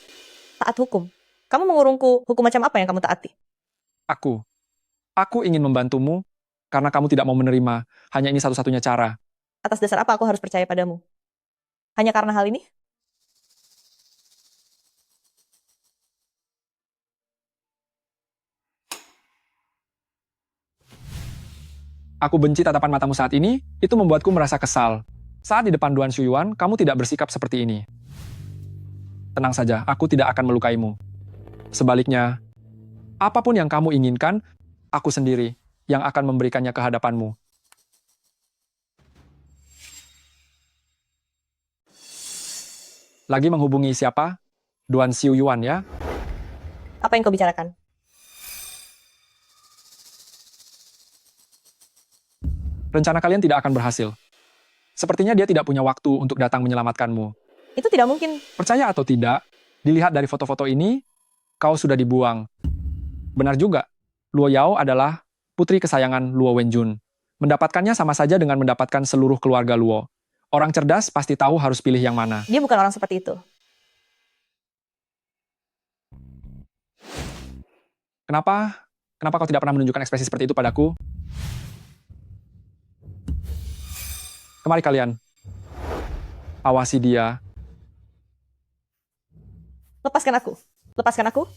Taat hukum. Kamu mengurungku, hukum macam apa yang kamu taati? Aku ingin membantumu karena kamu tidak mau menerima. Hanya ini satu-satunya cara. Atas dasar apa aku harus percaya padamu? Hanya karena hal ini? Aku benci tatapan matamu saat ini, itu membuatku merasa kesal. Saat di depan Duan Shuyuan, kamu tidak bersikap seperti ini. Tenang saja, aku tidak akan melukaimu. Sebaliknya, apapun yang kamu inginkan, aku sendiri yang akan memberikannya ke hadapanmu. Lagi menghubungi siapa? Duan Shuyuan ya? Apa yang kau bicarakan? Rencana kalian tidak akan berhasil. Sepertinya dia tidak punya waktu untuk datang menyelamatkanmu. Itu tidak mungkin. Percaya atau tidak, dilihat dari foto-foto ini, kau sudah dibuang. Benar juga, Luo Yao adalah putri kesayangan Luo Wenjun. Mendapatkannya sama saja dengan mendapatkan seluruh keluarga Luo. Orang cerdas pasti tahu harus pilih yang mana. Dia bukan orang seperti itu. Kenapa kau tidak pernah menunjukkan ekspresi seperti itu padaku? Kemari kalian. Awasi dia. Lepaskan aku. Lepaskan aku.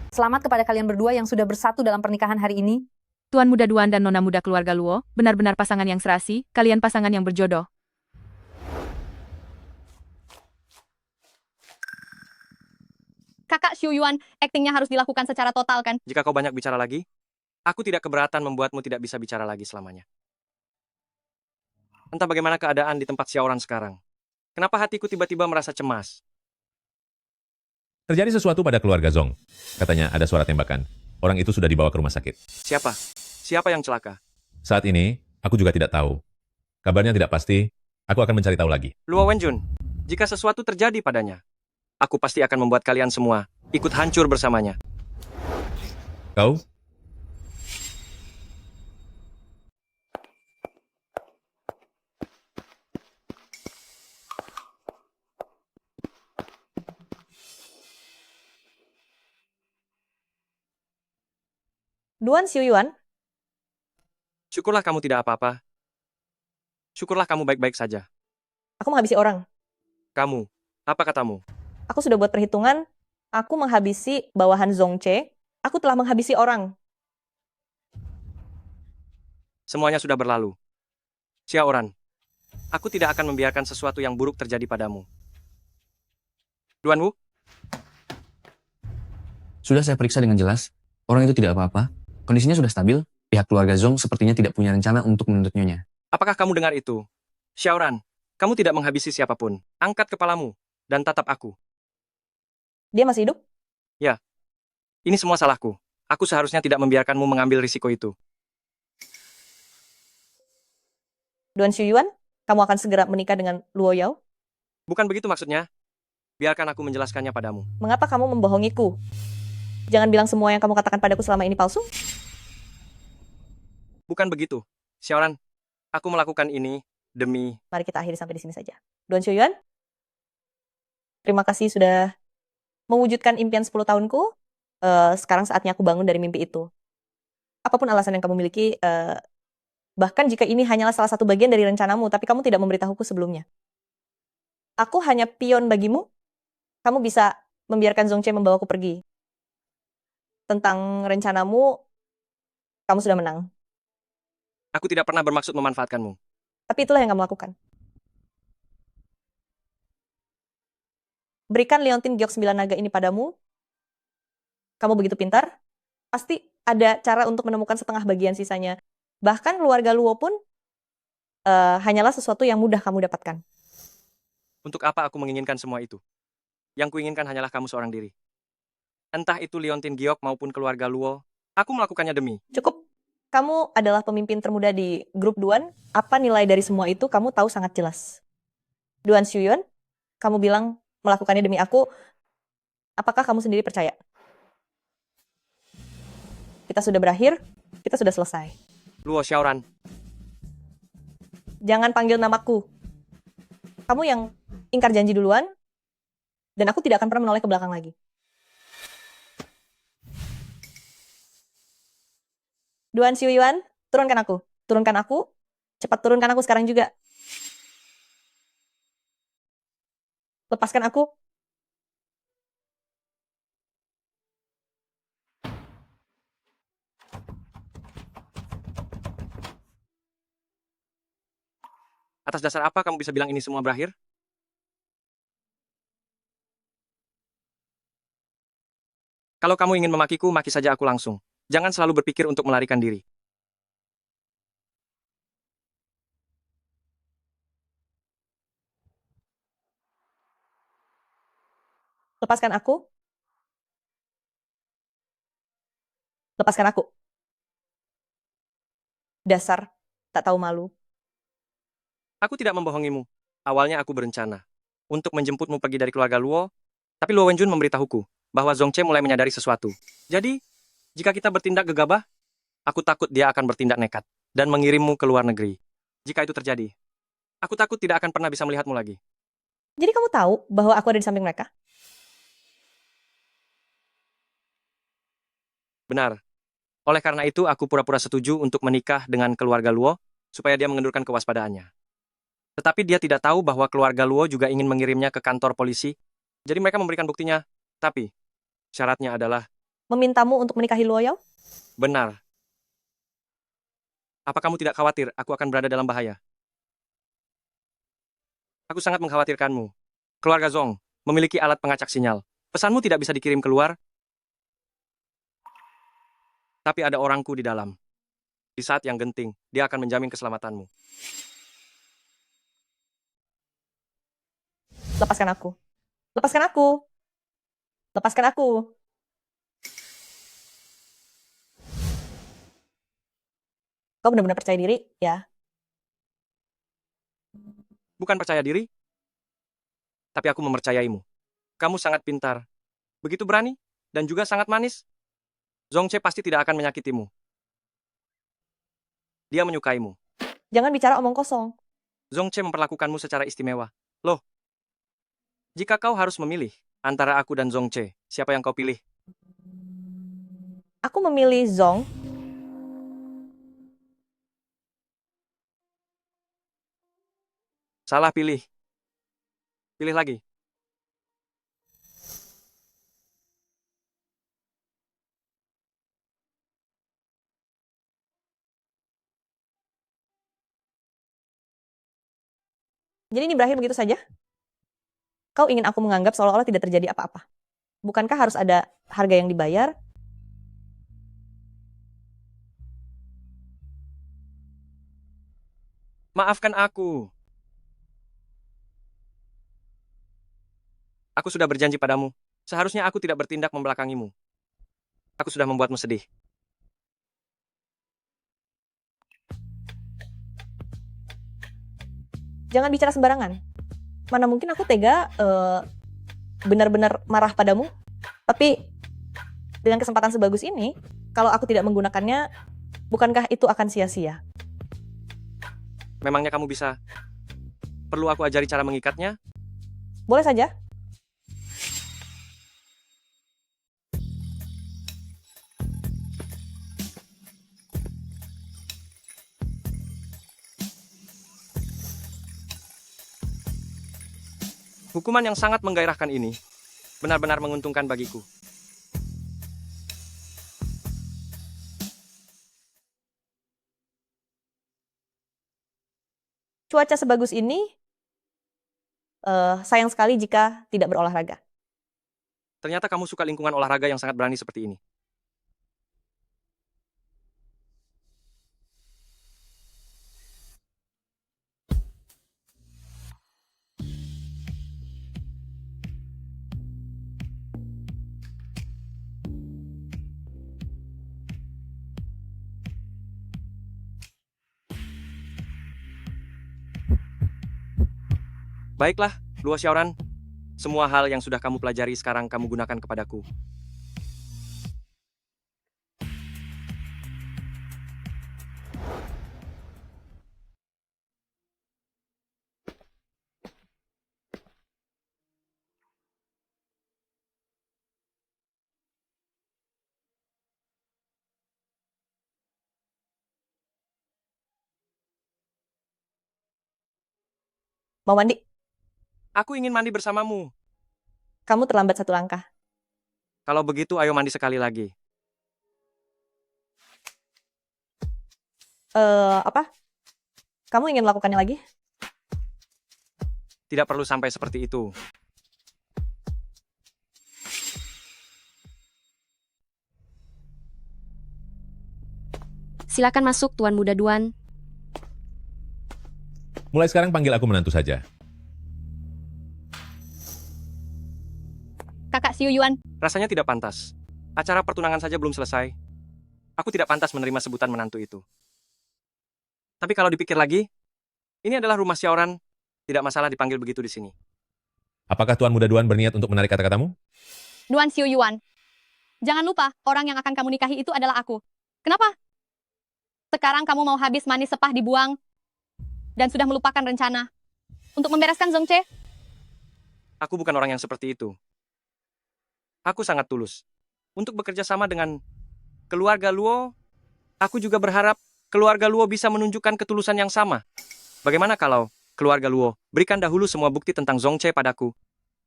Selamat kepada kalian berdua yang sudah bersatu dalam pernikahan hari ini. Tuan Muda Duan dan Nona Muda keluarga Luo, benar-benar pasangan yang serasi, kalian pasangan yang berjodoh. Kakak Shuyuan, aktingnya harus dilakukan secara total kan? Jika kau banyak bicara lagi, aku tidak keberatan membuatmu tidak bisa bicara lagi selamanya. Entah bagaimana keadaan di tempat Xiaoran sekarang. Kenapa hatiku tiba-tiba merasa cemas? Terjadi sesuatu pada keluarga Zong. Katanya ada suara tembakan. Orang itu sudah dibawa ke rumah sakit. Siapa? Siapa yang celaka? Saat ini, aku juga tidak tahu. Kabarnya tidak pasti, aku akan mencari tahu lagi. Luo Wenjun, jika sesuatu terjadi padanya, aku pasti akan membuat kalian semua ikut hancur bersamanya. Kau? Duan Shuyuan, Syukurlah kamu tidak apa-apa. Syukurlah kamu baik-baik saja. aku menghabisi orang. Kamu, apa katamu? Aku sudah buat perhitungan, aku menghabisi bawahan Zongche, aku telah menghabisi orang. Semuanya sudah berlalu. Xiaoran, aku tidak akan membiarkan sesuatu yang buruk terjadi padamu. Duan Wu? Sudah saya periksa dengan jelas, orang itu tidak apa-apa. Kondisinya sudah stabil, pihak keluarga Zong sepertinya tidak punya rencana untuk menuntut Nyonya. Apakah kamu dengar itu? Xiaoran, kamu tidak menghabisi siapapun. Angkat kepalamu dan tatap aku. Dia masih hidup? Ya. Ini semua salahku. Aku seharusnya tidak membiarkanmu mengambil risiko itu. Duan Shuyuan, kamu akan segera menikah dengan Luo Yao? Bukan begitu maksudnya. Biarkan aku menjelaskannya padamu. Mengapa kamu membohongiku? Jangan bilang semua yang kamu katakan padaku selama ini palsu. Bukan begitu. Xiaoran, aku melakukan ini demi... Mari kita akhiri sampai di sini saja. Duan Shuyuan, terima kasih sudah mewujudkan impian 10 tahunku. Sekarang saatnya aku bangun dari mimpi itu. Apapun alasan yang kamu miliki, bahkan jika ini hanyalah salah satu bagian dari rencanamu, tapi kamu tidak memberitahuku sebelumnya. Aku hanya pion bagimu. Kamu bisa membiarkan Zongche membawaku pergi. Tentang rencanamu, kamu sudah menang. Aku tidak pernah bermaksud memanfaatkanmu. Tapi itulah yang kamu lakukan. Berikan Liontin Giok 9 Naga ini padamu. Kamu begitu pintar. Pasti ada cara untuk menemukan setengah bagian sisanya. Bahkan keluarga Luo pun hanyalah sesuatu yang mudah kamu dapatkan. Untuk apa aku menginginkan semua itu? Yang kuinginkan hanyalah kamu seorang diri. Entah itu Liontin Giok maupun keluarga Luo, aku melakukannya demi. Cukup. Kamu adalah pemimpin termuda di grup Duan. Apa nilai dari semua itu kamu tahu sangat jelas. Duan Shuyuan, kamu bilang melakukannya demi aku. Apakah kamu sendiri percaya? Kita sudah berakhir, kita sudah selesai. Luo Xiaoran, Jangan panggil namaku. Kamu yang ingkar janji duluan, dan aku tidak akan pernah menoleh ke belakang lagi. Duan Shuyuan, turunkan aku. Turunkan aku. Cepat turunkan aku sekarang juga. Lepaskan aku. atas dasar apa kamu bisa bilang ini semua berakhir? Kalau kamu ingin memakiku, maki saja aku langsung. Jangan selalu berpikir untuk melarikan diri. Lepaskan aku. Lepaskan aku. Dasar, tak tahu malu. Aku tidak membohongimu. Awalnya aku berencana untuk menjemputmu pergi dari keluarga Luo, tapi Luo Wenjun memberitahuku bahwa Zhongche mulai menyadari sesuatu. Jadi, jika kita bertindak gegabah, aku takut dia akan bertindak nekat dan mengirimmu ke luar negeri. Jika itu terjadi, aku takut tidak akan pernah bisa melihatmu lagi. Jadi kamu tahu bahwa aku ada di samping mereka? Benar. Oleh karena itu, aku pura-pura setuju untuk menikah dengan keluarga Luo, supaya dia mengendurkan kewaspadaannya. Tetapi dia tidak tahu bahwa keluarga Luo juga ingin mengirimnya ke kantor polisi, jadi mereka memberikan buktinya. Tapi, syaratnya adalah... Memintamu untuk menikahi Luo Yao? Benar. Apa kamu tidak khawatir aku akan berada dalam bahaya? Aku sangat mengkhawatirkanmu. Keluarga Zong memiliki alat pengacak sinyal. Pesanmu tidak bisa dikirim keluar, tapi ada orangku di dalam. Di saat yang genting, dia akan menjamin keselamatanmu. Lepaskan aku. Lepaskan aku. Lepaskan aku. Kau benar-benar percaya diri, ya? Bukan percaya diri, tapi aku mempercayaimu. Kamu sangat pintar, begitu berani, dan juga sangat manis. Zhongche pasti tidak akan menyakitimu. Dia menyukaimu. Jangan bicara omong kosong. Zhongche memperlakukanmu secara istimewa. Loh, jika kau harus memilih antara aku dan Zhongche, siapa yang kau pilih? Aku memilih Zong. Salah pilih. Pilih lagi. Jadi ini berakhir begitu saja? Kau ingin aku menganggap seolah-olah tidak terjadi apa-apa? Bukankah harus ada harga yang dibayar? Maafkan aku. Aku sudah berjanji padamu. Seharusnya aku tidak bertindak membelakangimu. Aku sudah membuatmu sedih. Jangan bicara sembarangan. Mana mungkin aku tega benar-benar marah padamu. Tapi dengan kesempatan sebagus ini, kalau aku tidak menggunakannya, bukankah itu akan sia-sia? Memangnya kamu bisa? Perlu aku ajari cara mengikatnya? Boleh saja. Hukuman yang sangat menggairahkan ini benar-benar menguntungkan bagiku. Cuaca sebagus ini, sayang sekali jika tidak berolahraga. Ternyata kamu suka lingkungan olahraga yang sangat berani seperti ini. Baiklah, Luo Xiaoran. Semua hal yang sudah kamu pelajari sekarang kamu gunakan kepadaku. Mau mandi? Aku ingin mandi bersamamu. Kamu terlambat 1 langkah. Kalau begitu, ayo mandi sekali lagi. Apa? Kamu ingin melakukannya lagi? Tidak perlu sampai seperti itu. Silakan masuk, Tuan Muda Duan. Mulai sekarang panggil aku menantu saja. Kakak Xiu Yuan. Rasanya tidak pantas. Acara pertunangan saja belum selesai. Aku tidak pantas menerima sebutan menantu itu. Tapi kalau dipikir lagi, ini adalah rumah Xiaoran. Tidak masalah dipanggil begitu di sini. Apakah Tuan Muda Duan berniat untuk menarik kata-katamu? Duan Xiu Yuan. Jangan lupa, orang yang akan kamu nikahi itu adalah aku. Kenapa? Sekarang kamu mau habis manis sepah dibuang dan sudah melupakan rencana untuk membereskan Zhongche? Aku bukan orang yang seperti itu. Aku sangat tulus. Untuk bekerja sama dengan keluarga Luo, aku juga berharap keluarga Luo bisa menunjukkan ketulusan yang sama. Bagaimana kalau keluarga Luo berikan dahulu semua bukti tentang Zhongche padaku?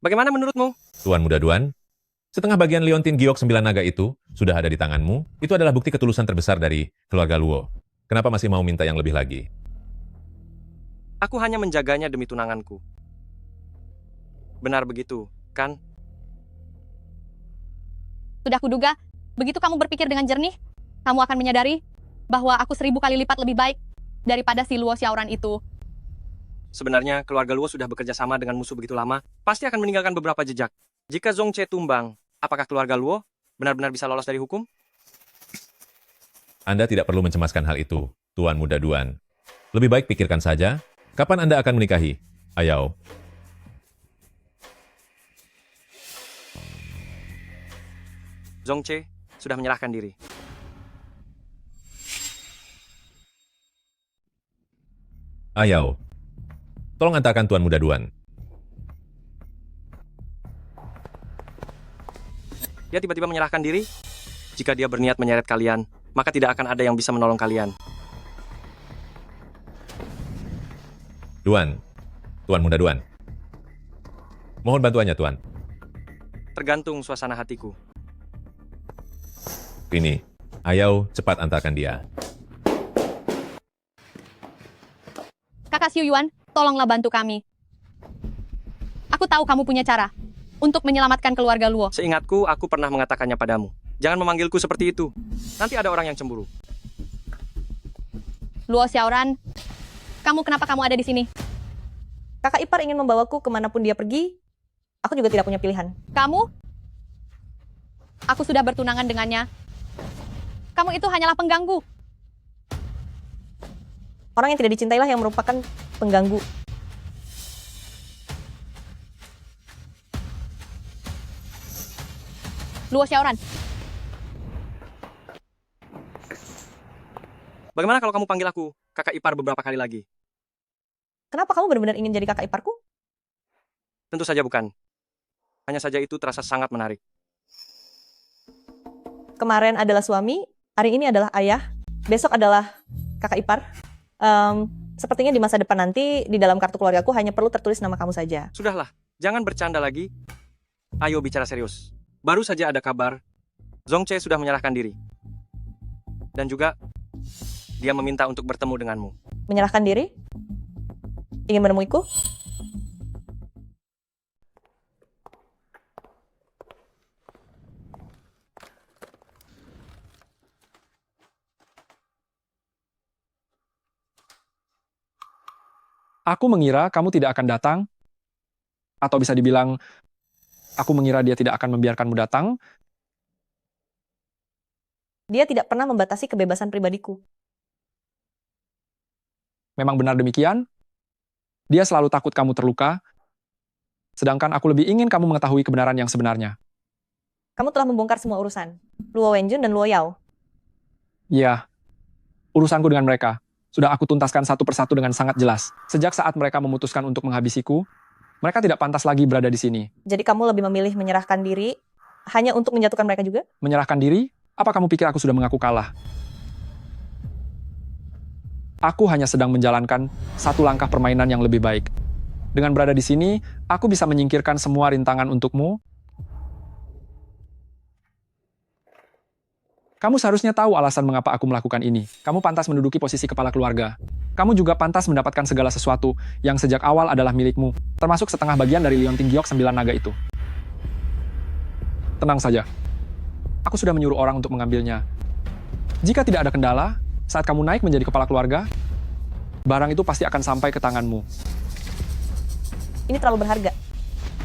Bagaimana menurutmu? Tuan Muda Duan, setengah bagian liontin giok 9 naga itu sudah ada di tanganmu. Itu adalah bukti ketulusan terbesar dari keluarga Luo. Kenapa masih mau minta yang lebih lagi? Aku hanya menjaganya demi tunanganku. Benar begitu, kan? Sudah kuduga, begitu kamu berpikir dengan jernih, kamu akan menyadari bahwa aku 1000 kali lipat lebih baik daripada si Luo Xiaoran itu. Sebenarnya, keluarga Luo sudah bekerja sama dengan musuh begitu lama, pasti akan meninggalkan beberapa jejak. Jika Zhongche tumbang, apakah keluarga Luo benar-benar bisa lolos dari hukum? Anda tidak perlu mencemaskan hal itu, Tuan Muda Duan. Lebih baik pikirkan saja, kapan Anda akan menikahi? Ayao. Zhongche sudah menyerahkan diri. Ayao. Tolong antarkan Tuan Muda Duan. Dia tiba-tiba menyerahkan diri. Jika dia berniat menyeret kalian, maka tidak akan ada yang bisa menolong kalian. Duan. Tuan Muda Duan. Mohon bantuannya, Tuan. Tergantung suasana hatiku. Ini. Ayao, cepat antarkan dia. Kakak Xiu Yuan, tolonglah bantu kami. Aku tahu kamu punya cara untuk menyelamatkan keluarga Luo. Seingatku, aku pernah mengatakannya padamu. Jangan memanggilku seperti itu. Nanti ada orang yang cemburu. Luo Xiaoran, kenapa kamu ada di sini? Kakak ipar ingin membawaku kemanapun dia pergi. Aku juga tidak punya pilihan. Kamu? Aku sudah bertunangan dengannya. Kamu itu hanyalah pengganggu. Orang yang tidak dicintailah yang merupakan pengganggu. Luo Xiaoran. Bagaimana kalau kamu panggil aku kakak ipar beberapa kali lagi? Kenapa kamu benar-benar ingin jadi kakak iparku? Tentu saja bukan. Hanya saja itu terasa sangat menarik. Kemarin adalah suami, hari ini adalah ayah, besok adalah kakak ipar. Sepertinya di masa depan nanti, di dalam kartu keluargaku hanya perlu tertulis nama kamu saja. Sudahlah, jangan bercanda lagi. Ayo bicara serius. Baru saja ada kabar, Zhongche sudah menyerahkan diri. Dan juga, dia meminta untuk bertemu denganmu. Menyerahkan diri? Ingin menemuiku? Aku mengira kamu tidak akan datang, atau bisa dibilang, aku mengira dia tidak akan membiarkanmu datang. Dia tidak pernah membatasi kebebasan pribadiku. Memang benar demikian? Dia selalu takut kamu terluka, Sedangkan aku lebih ingin kamu mengetahui kebenaran yang sebenarnya. Kamu telah membongkar semua urusan. Luo Wenjun dan Luo Yao. Iya, urusanku dengan mereka sudah aku tuntaskan satu persatu dengan sangat jelas. Sejak saat mereka memutuskan untuk menghabisiku, mereka tidak pantas lagi berada di sini. Jadi kamu lebih memilih menyerahkan diri hanya untuk menjatuhkan mereka juga? Menyerahkan diri? Apa kamu pikir aku sudah mengaku kalah? Aku hanya sedang menjalankan satu langkah permainan yang lebih baik. Dengan berada di sini, aku bisa menyingkirkan semua rintangan untukmu. Kamu seharusnya tahu alasan mengapa aku melakukan ini. Kamu pantas menduduki posisi kepala keluarga. Kamu juga pantas mendapatkan segala sesuatu yang sejak awal adalah milikmu, termasuk setengah bagian dari Liontin Giok 9 naga itu. Tenang saja. Aku sudah menyuruh orang untuk mengambilnya. Jika tidak ada kendala, saat kamu naik menjadi kepala keluarga, barang itu pasti akan sampai ke tanganmu. Ini terlalu berharga.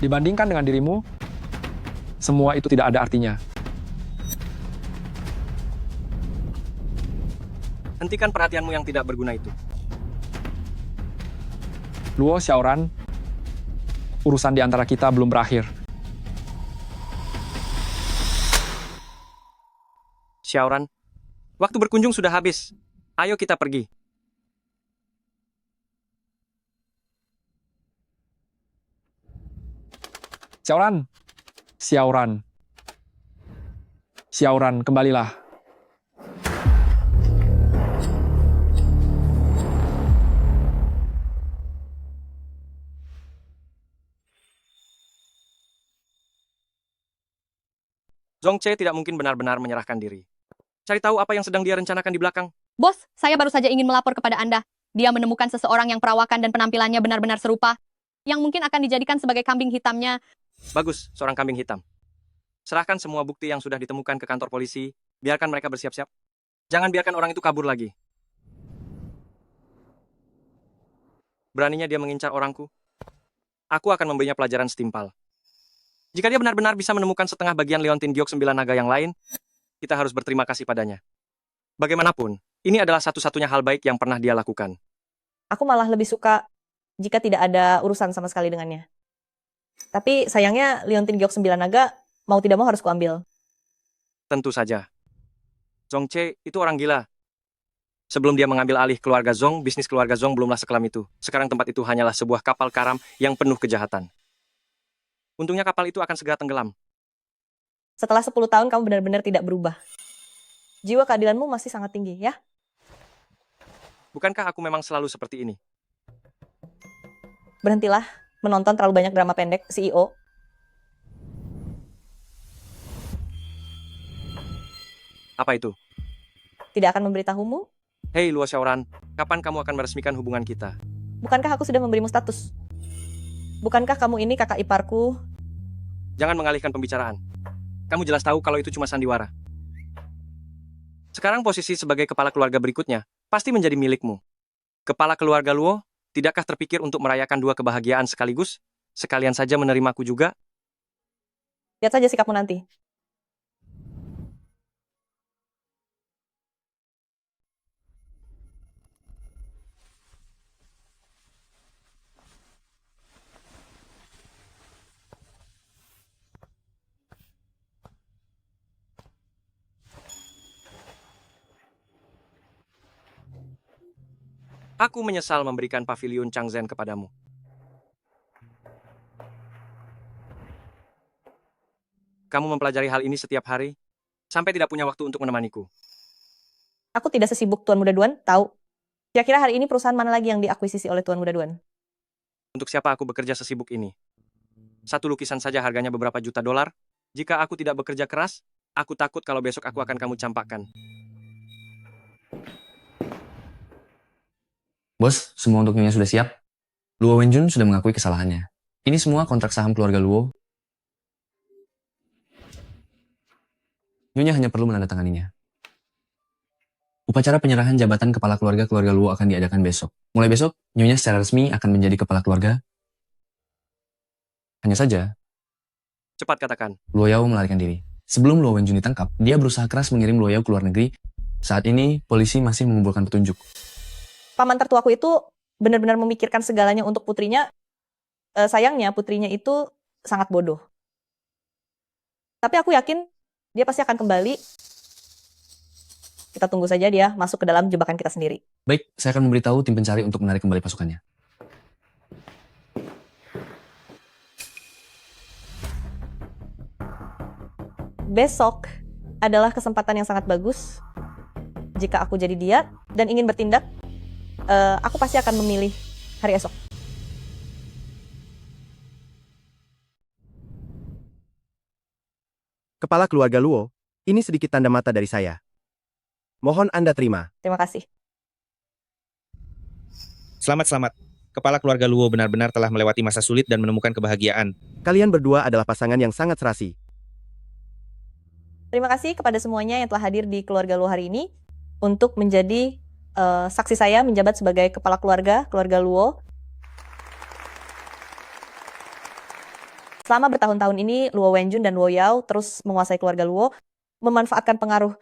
Dibandingkan dengan dirimu, semua itu tidak ada artinya. Hentikan perhatianmu yang tidak berguna itu. Luo Xiaoran, urusan di antara kita belum berakhir. Xiaoran, waktu berkunjung sudah habis. Ayo kita pergi. Xiaoran, Xiaoran, Xiaoran, kembalilah. Zhongche tidak mungkin benar-benar menyerahkan diri. Cari tahu apa yang sedang dia rencanakan di belakang. Bos, saya baru saja ingin melapor kepada Anda. Dia menemukan seseorang yang perawakan dan penampilannya benar-benar serupa, yang mungkin akan dijadikan sebagai kambing hitamnya. Bagus, seorang kambing hitam. Serahkan semua bukti yang sudah ditemukan ke kantor polisi. Biarkan mereka bersiap-siap. Jangan biarkan orang itu kabur lagi. Beraninya dia mengincar orangku. Aku akan memberinya pelajaran setimpal. Jika dia benar-benar bisa menemukan setengah bagian Liontin Giok 9 naga yang lain, kita harus berterima kasih padanya. Bagaimanapun, ini adalah satu-satunya hal baik yang pernah dia lakukan. Aku malah lebih suka jika tidak ada urusan sama sekali dengannya. Tapi sayangnya Liontin Giok 9 naga mau tidak mau harus kuambil. Tentu saja. Zhongche itu orang gila. Sebelum dia mengambil alih keluarga Zhong, bisnis keluarga Zhong belumlah sekelam itu. Sekarang tempat itu hanyalah sebuah kapal karam yang penuh kejahatan. Untungnya kapal itu akan segera tenggelam. Setelah 10 tahun kamu benar-benar tidak berubah. Jiwa keadilanmu masih sangat tinggi, ya? Bukankah aku memang selalu seperti ini? Berhentilah menonton terlalu banyak drama pendek, CEO. Apa itu? Tidak akan memberitahumu? Hei Luo Xiaoran, kapan kamu akan meresmikan hubungan kita? Bukankah aku sudah memberimu status? Bukankah kamu ini kakak iparku? Jangan mengalihkan pembicaraan. Kamu jelas tahu kalau itu cuma sandiwara. Sekarang posisi sebagai kepala keluarga berikutnya pasti menjadi milikmu. Kepala keluarga Luo, tidakkah terpikir untuk merayakan dua kebahagiaan sekaligus? Sekalian saja menerimaku juga? Lihat saja sikapmu nanti. Aku menyesal memberikan pavilion Changzhen kepadamu. Kamu mempelajari hal ini setiap hari, sampai tidak punya waktu untuk menemaniku. Aku tidak sesibuk Tuan Muda Duan, tahu. Kira-kira hari ini perusahaan mana lagi yang diakuisisi oleh Tuan Muda Duan? Untuk siapa aku bekerja sesibuk ini? Satu lukisan saja harganya beberapa juta dolar. Jika aku tidak bekerja keras, aku takut kalau besok aku akan kamu campakkan. Bos, semua untuk Nyonya sudah siap. Luo Wenjun sudah mengakui kesalahannya. Ini semua kontrak saham keluarga Luo. Nyonya hanya perlu menandatanganinya. Upacara penyerahan jabatan kepala keluarga Luo akan diadakan besok. Mulai besok, Nyonya secara resmi akan menjadi kepala keluarga. Hanya saja, cepat katakan. Luo Yao melarikan diri. Sebelum Luo Wenjun ditangkap, dia berusaha keras mengirim Luo Yao ke luar negeri. Saat ini, polisi masih mengumpulkan petunjuk. Paman tertuaku itu benar-benar memikirkan segalanya untuk putrinya. sayangnya putrinya itu sangat bodoh. Tapi aku yakin dia pasti akan kembali. Kita tunggu saja dia masuk ke dalam jebakan kita sendiri. Baik, saya akan memberitahu tim pencari untuk menarik kembali pasukannya. Besok adalah kesempatan yang sangat bagus. Jika aku jadi dia dan ingin bertindak, aku pasti akan memilih hari esok. Kepala keluarga Luo, ini sedikit tanda mata dari saya. Mohon Anda terima. Terima kasih. Selamat. Kepala keluarga Luo benar-benar telah melewati masa sulit dan menemukan kebahagiaan. Kalian berdua adalah pasangan yang sangat serasi. Terima kasih kepada semuanya yang telah hadir di keluarga Luo hari ini untuk menjadi saksi saya menjabat sebagai kepala keluarga Luo. Selama bertahun-tahun ini, Luo Wenjun dan Luo Yao terus menguasai keluarga Luo, memanfaatkan pengaruh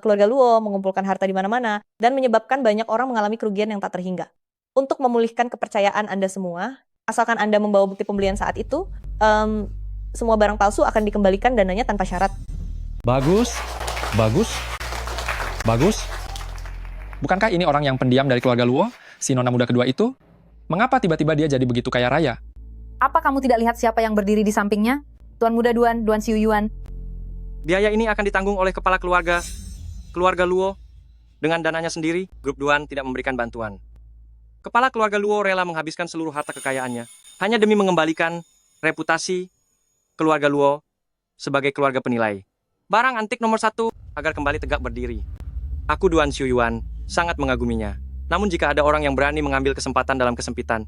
keluarga Luo, mengumpulkan harta di mana-mana, dan menyebabkan banyak orang mengalami kerugian yang tak terhingga. Untuk memulihkan kepercayaan Anda semua, asalkan Anda membawa bukti pembelian saat itu, semua barang palsu akan dikembalikan dananya tanpa syarat. Bagus. Bukankah ini orang yang pendiam dari keluarga Luo, si nona muda kedua itu? Mengapa tiba-tiba dia jadi begitu kaya raya? Apa kamu tidak lihat siapa yang berdiri di sampingnya? Tuan Muda Duan Xiu Yuan. Biaya ini akan ditanggung oleh kepala keluarga Luo. Dengan dananya sendiri, grup Duan tidak memberikan bantuan. Kepala keluarga Luo rela menghabiskan seluruh harta kekayaannya hanya demi mengembalikan reputasi keluarga Luo sebagai keluarga penilai barang antik nomor 1 agar kembali tegak berdiri. Aku Duan Xiu Yuan sangat mengaguminya. Namun jika ada orang yang berani mengambil kesempatan dalam kesempitan,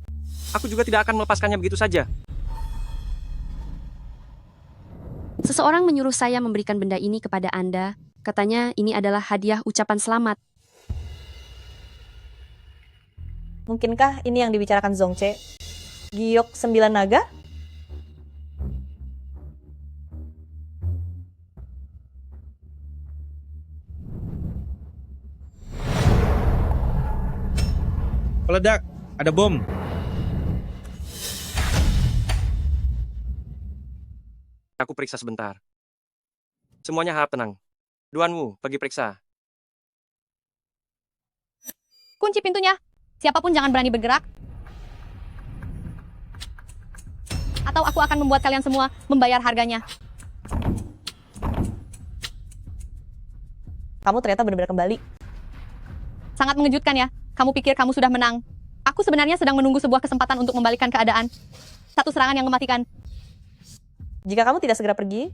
aku juga tidak akan melepaskannya begitu saja. Seseorang menyuruh saya memberikan benda ini kepada Anda. Katanya ini adalah hadiah ucapan selamat. Mungkinkah ini yang dibicarakan Zongche? Giok 9 naga? Peledak, ada bom. Aku periksa sebentar. Semuanya harap tenang. Duanmu, pergi periksa. Kunci pintunya. Siapapun jangan berani bergerak. Atau aku akan membuat kalian semua membayar harganya. Kamu ternyata benar-benar kembali. Sangat mengejutkan ya. Kamu pikir kamu sudah menang. Aku sebenarnya sedang menunggu sebuah kesempatan untuk membalikkan keadaan. Satu serangan yang mematikan. Jika kamu tidak segera pergi,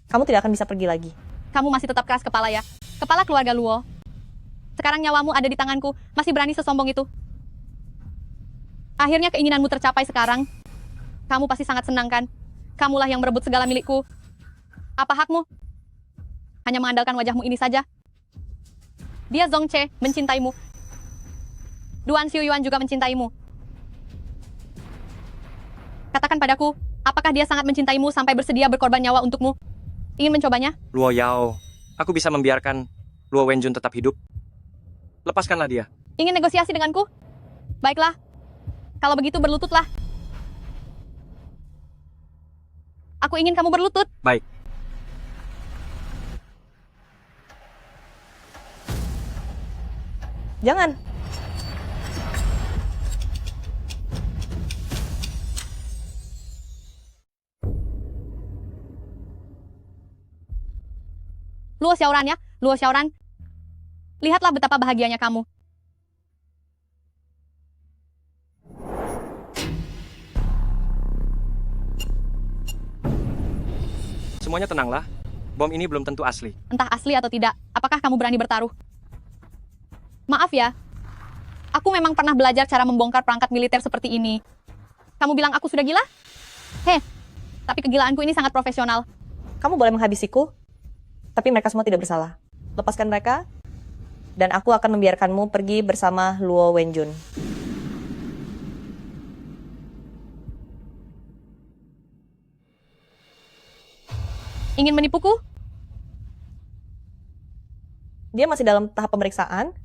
kamu tidak akan bisa pergi lagi. Kamu masih tetap keras kepala ya. Kepala keluarga Luo. Sekarang nyawamu ada di tanganku. Masih berani sesombong itu. Akhirnya keinginanmu tercapai sekarang. Kamu pasti sangat senang kan? Kamulah yang merebut segala milikku. Apa hakmu? Hanya mengandalkan wajahmu ini saja. Dia Zongche mencintaimu. Duan Xiu Yuan juga mencintaimu. Katakan padaku, apakah dia sangat mencintaimu sampai bersedia berkorban nyawa untukmu? Ingin mencobanya? Luo Yao, aku bisa membiarkan Luo Wenjun tetap hidup. Lepaskanlah dia. Ingin negosiasi denganku? Baiklah. Kalau begitu berlututlah. Aku ingin kamu berlutut. Baik. Jangan. Luo Xiaoran ya, Luo Xiaoran. Lihatlah betapa bahagianya kamu. Semuanya tenanglah. Bom ini belum tentu asli. Entah asli atau tidak, apakah kamu berani bertaruh? Maaf ya, aku memang pernah belajar cara membongkar perangkat militer seperti ini. Kamu bilang aku sudah gila? Tapi kegilaanku ini sangat profesional. Kamu boleh menghabisiku, tapi mereka semua tidak bersalah. Lepaskan mereka, dan aku akan membiarkanmu pergi bersama Luo Wenjun. Ingin menipuku? Dia masih dalam tahap pemeriksaan.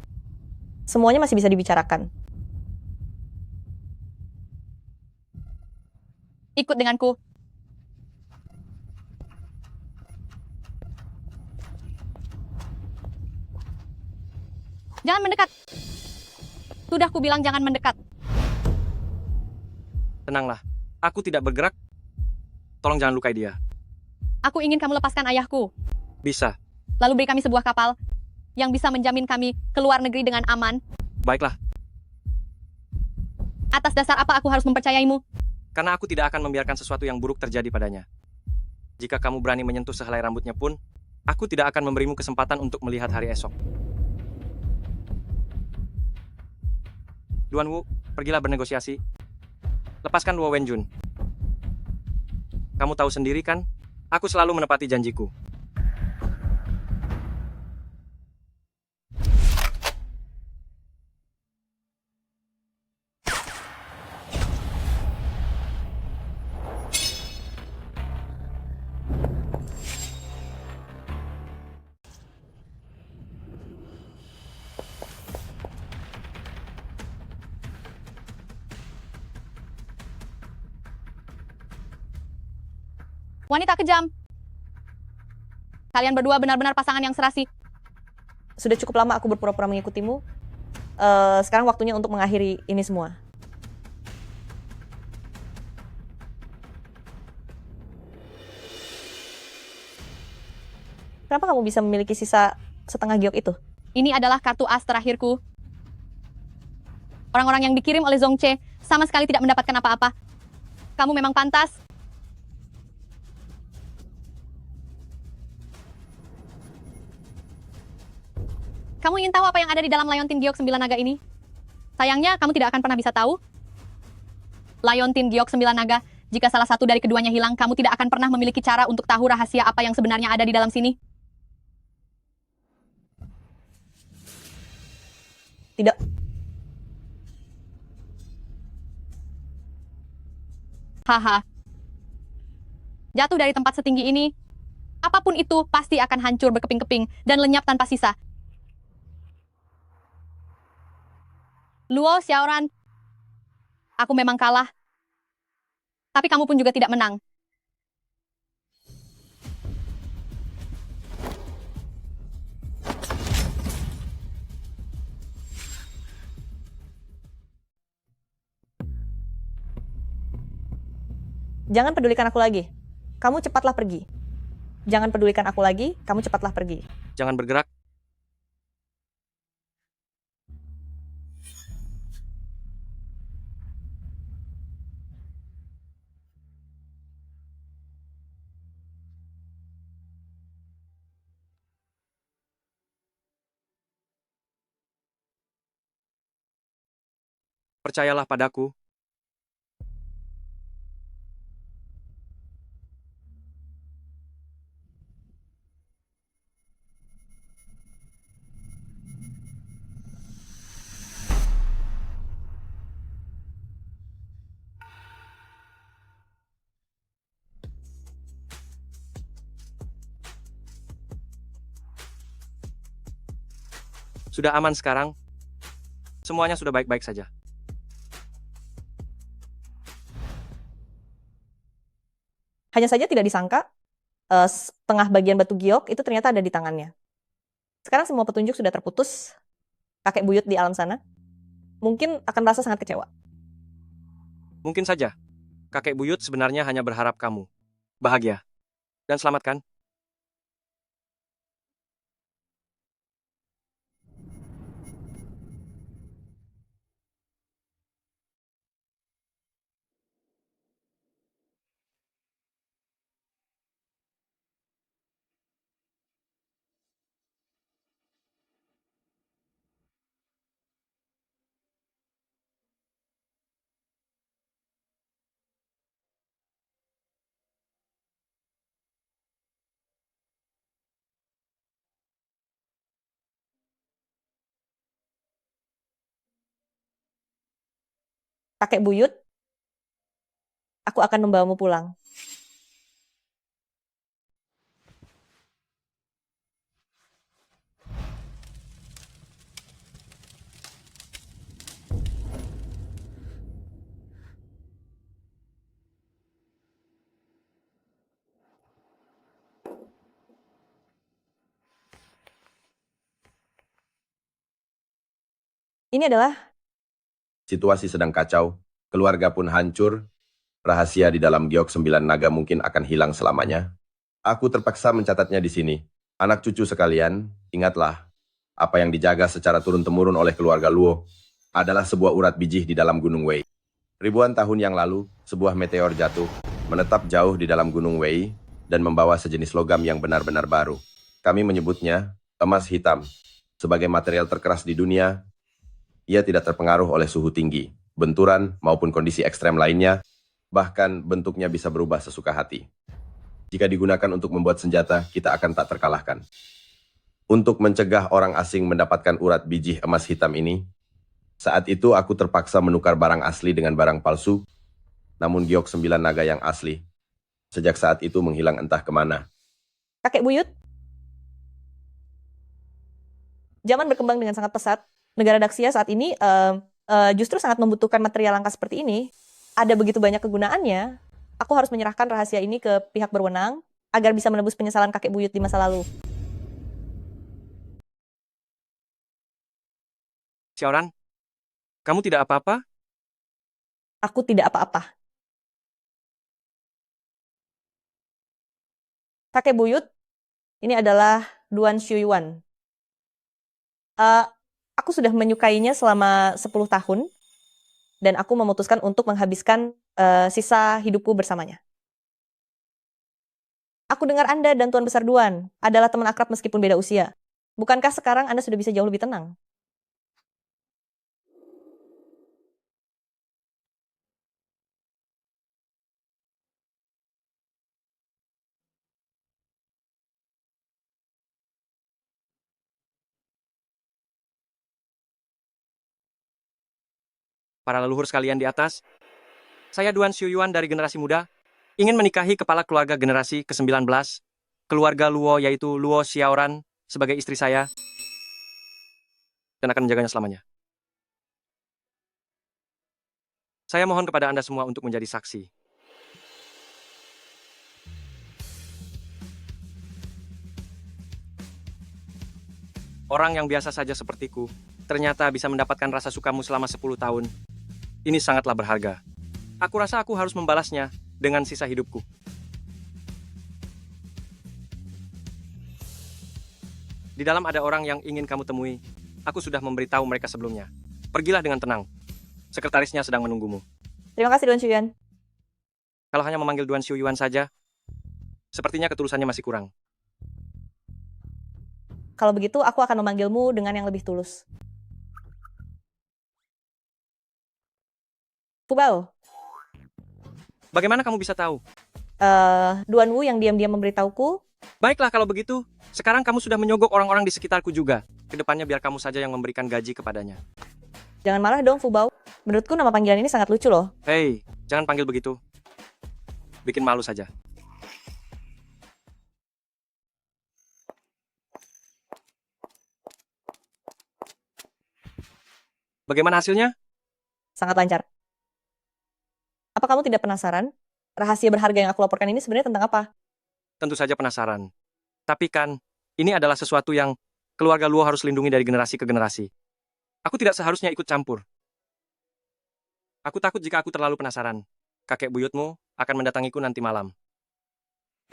Semuanya masih bisa dibicarakan. Ikut denganku. Jangan mendekat. Sudah kubilang jangan mendekat. Tenanglah. Aku tidak bergerak. Tolong jangan lukai dia. Aku ingin kamu lepaskan ayahku. Bisa. Lalu beri kami sebuah kapal yang bisa menjamin kami ke luar negeri dengan aman. Baiklah. Atas dasar apa aku harus mempercayaimu? Karena aku tidak akan membiarkan sesuatu yang buruk terjadi padanya. Jika kamu berani menyentuh sehelai rambutnya pun, aku tidak akan memberimu kesempatan untuk melihat hari esok. Duan Wu, pergilah bernegosiasi. Lepaskan Luo Wenjun. Kamu tahu sendiri kan, aku selalu menepati janjiku. Wanita kejam. Kalian berdua benar-benar pasangan yang serasi. Sudah cukup lama aku berpura-pura mengikutimu. Sekarang waktunya untuk mengakhiri ini semua. Kenapa kamu bisa memiliki sisa setengah giok itu? Ini adalah kartu as terakhirku. Orang-orang yang dikirim oleh Zongche sama sekali tidak mendapatkan apa-apa. Kamu memang pantas. Kamu ingin tahu apa yang ada di dalam Liontin Giok 9 Naga ini? Sayangnya, kamu tidak akan pernah bisa tahu. Liontin Giok 9 Naga, jika salah satu dari keduanya hilang, kamu tidak akan pernah memiliki cara untuk tahu rahasia apa yang sebenarnya ada di dalam sini. Tidak. Haha. Jatuh dari tempat setinggi ini, apapun itu pasti akan hancur berkeping-keping dan lenyap tanpa sisa. Luo Xiaoran, aku memang kalah. Tapi kamu pun juga tidak menang. Jangan pedulikan aku lagi. Kamu cepatlah pergi. Jangan pedulikan aku lagi, kamu cepatlah pergi. Jangan bergerak. Percayalah padaku. Sudah aman sekarang. Semuanya sudah baik-baik saja. Hanya saja tidak disangka, setengah bagian batu giok itu ternyata ada di tangannya. Sekarang semua petunjuk sudah terputus. Kakek buyut di alam sana mungkin akan merasa sangat kecewa. Mungkin saja. Kakek buyut sebenarnya hanya berharap kamu bahagia dan selamat kan? Kakek buyut, aku akan membawamu pulang. Ini adalah Situasi sedang kacau, keluarga pun hancur, rahasia di dalam giok 9 naga mungkin akan hilang selamanya. Aku terpaksa mencatatnya di sini. Anak cucu sekalian, ingatlah, apa yang dijaga secara turun-temurun oleh keluarga Luo adalah sebuah urat biji di dalam Gunung Wei. Ribuan tahun yang lalu, sebuah meteor jatuh, menetap jauh di dalam Gunung Wei, dan membawa sejenis logam yang benar-benar baru. Kami menyebutnya emas hitam. Sebagai material terkeras di dunia, ia tidak terpengaruh oleh suhu tinggi, benturan, maupun kondisi ekstrem lainnya, bahkan bentuknya bisa berubah sesuka hati. Jika digunakan untuk membuat senjata, kita akan tak terkalahkan. Untuk mencegah orang asing mendapatkan urat biji emas hitam ini, saat itu aku terpaksa menukar barang asli dengan barang palsu, namun giok 9 naga yang asli, sejak saat itu menghilang entah kemana. kakek buyut. Zaman berkembang dengan sangat pesat. Negara Daxia saat ini justru sangat membutuhkan material langka seperti ini. Ada begitu banyak kegunaannya. Aku harus menyerahkan rahasia ini ke pihak berwenang agar bisa menebus penyesalan kakek buyut di masa lalu. Xiaoran, kamu tidak apa-apa? Aku tidak apa-apa. Kakek buyut, ini adalah Duan Shuyuan. Aku sudah menyukainya selama 10 tahun, dan aku memutuskan untuk menghabiskan sisa hidupku bersamanya. Aku dengar Anda dan Tuan Besar Duan adalah teman akrab meskipun beda usia. Bukankah sekarang Anda sudah bisa jauh lebih tenang? Para leluhur sekalian di atas, saya Duan Shuyuan dari generasi muda, ingin menikahi kepala keluarga generasi ke-19, keluarga Luo yaitu Luo Xiaoran sebagai istri saya, dan akan menjaganya selamanya. Saya mohon kepada Anda semua untuk menjadi saksi. Orang yang biasa saja sepertiku, ternyata bisa mendapatkan rasa sukamu selama 10 tahun. Ini sangatlah berharga. Aku rasa aku harus membalasnya dengan sisa hidupku. Di dalam ada orang yang ingin kamu temui. Aku sudah memberitahu mereka sebelumnya. Pergilah dengan tenang. Sekretarisnya sedang menunggumu. Terima kasih Duan Shuyuan. Kalau hanya memanggil Duan Shuyuan saja, sepertinya ketulusannya masih kurang. Kalau begitu, aku akan memanggilmu dengan yang lebih tulus. Fubao. Bagaimana kamu bisa tahu? Duan Wu yang diam-diam memberitahuku. Baiklah kalau begitu. Sekarang kamu sudah menyogok orang-orang di sekitarku juga. Kedepannya biar kamu saja yang memberikan gaji kepadanya. Jangan marah dong, Fubao. Menurutku nama panggilan ini sangat lucu loh. Hei, jangan panggil begitu. Bikin malu saja. Bagaimana hasilnya? Sangat lancar. Apa kamu tidak penasaran? Rahasia berharga yang aku laporkan ini sebenarnya tentang apa? Tentu saja penasaran. Tapi kan, ini adalah sesuatu yang keluarga Luo harus lindungi dari generasi ke generasi. Aku tidak seharusnya ikut campur. Aku takut jika aku terlalu penasaran. Kakek buyutmu akan mendatangiku nanti malam.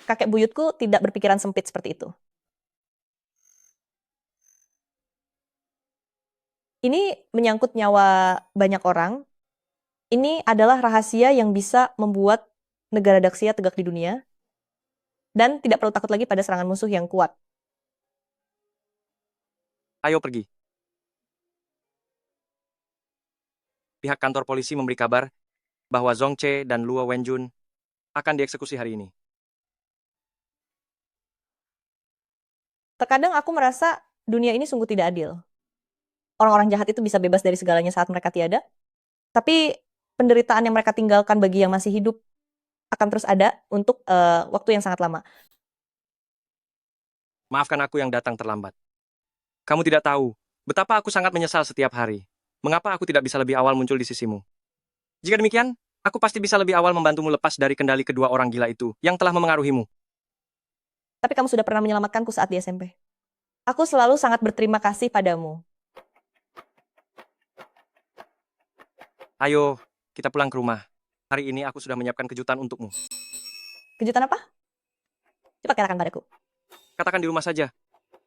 Kakek buyutku tidak berpikiran sempit seperti itu. Ini menyangkut nyawa banyak orang. Ini adalah rahasia yang bisa membuat negara Daxia tegak di dunia. Dan tidak perlu takut lagi pada serangan musuh yang kuat. Ayo pergi. Pihak kantor polisi memberi kabar bahwa Zhong Che dan Luo Wenjun akan dieksekusi hari ini. Terkadang aku merasa dunia ini sungguh tidak adil. Orang-orang jahat itu bisa bebas dari segalanya saat mereka tiada. Tapi penderitaan yang mereka tinggalkan bagi yang masih hidup akan terus ada untuk waktu yang sangat lama. Maafkan aku yang datang terlambat. Kamu tidak tahu betapa aku sangat menyesal setiap hari. Mengapa aku tidak bisa lebih awal muncul di sisimu? Jika demikian, aku pasti bisa lebih awal membantumu lepas dari kendali kedua orang gila itu yang telah memengaruhimu. Tapi kamu sudah pernah menyelamatkanku saat di SMP. Aku selalu sangat berterima kasih padamu. Ayo, kita pulang ke rumah. Hari ini aku sudah menyiapkan kejutan untukmu. Kejutan apa? Coba katakan padaku. Katakan di rumah saja.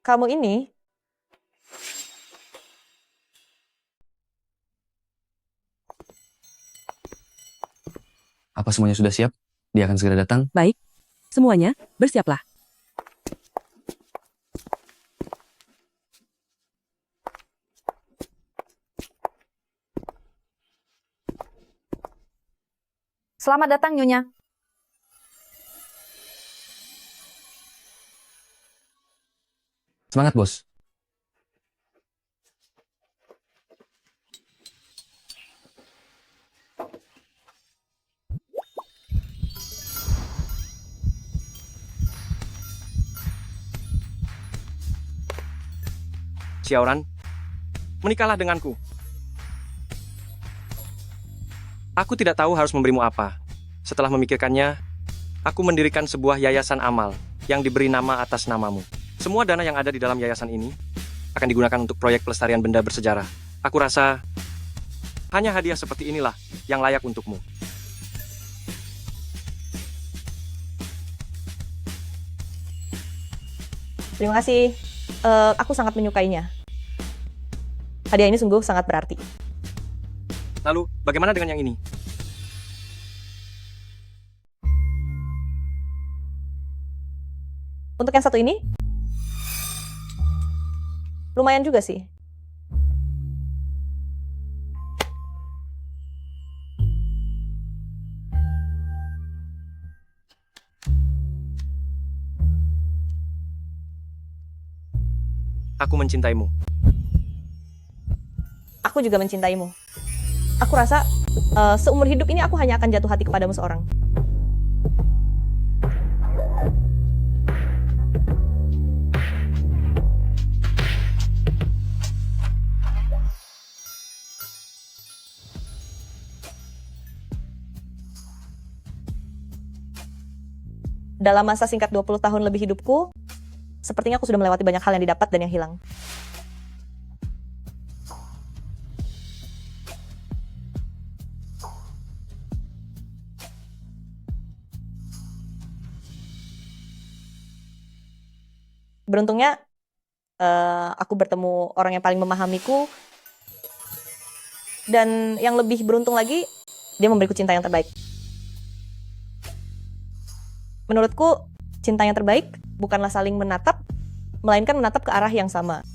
Kamu ini Apa semuanya sudah siap? Dia akan segera datang. Baik. Semuanya, bersiaplah. Selamat datang, Nyonya. Semangat, Bos. Xiaoran, menikahlah denganku. Aku tidak tahu harus memberimu apa. Setelah memikirkannya, aku mendirikan sebuah yayasan amal yang diberi nama atas namamu. Semua dana yang ada di dalam yayasan ini akan digunakan untuk proyek pelestarian benda bersejarah. Aku rasa hanya hadiah seperti inilah yang layak untukmu. terima kasih. Aku sangat menyukainya. Hadiah ini sungguh sangat berarti. Lalu, bagaimana dengan yang ini? Untuk yang satu ini, lumayan juga sih. Aku mencintaimu. Aku juga mencintaimu. Aku rasa seumur hidup ini aku hanya akan jatuh hati kepadamu seorang. Dalam masa singkat 20 tahun lebih hidupku, sepertinya aku sudah melewati banyak hal yang didapat dan yang hilang. Beruntungnya, aku bertemu orang yang paling memahamiku, dan yang lebih beruntung lagi, dia memberiku cinta yang terbaik. Menurutku, cinta yang terbaik bukanlah saling menatap, melainkan menatap ke arah yang sama.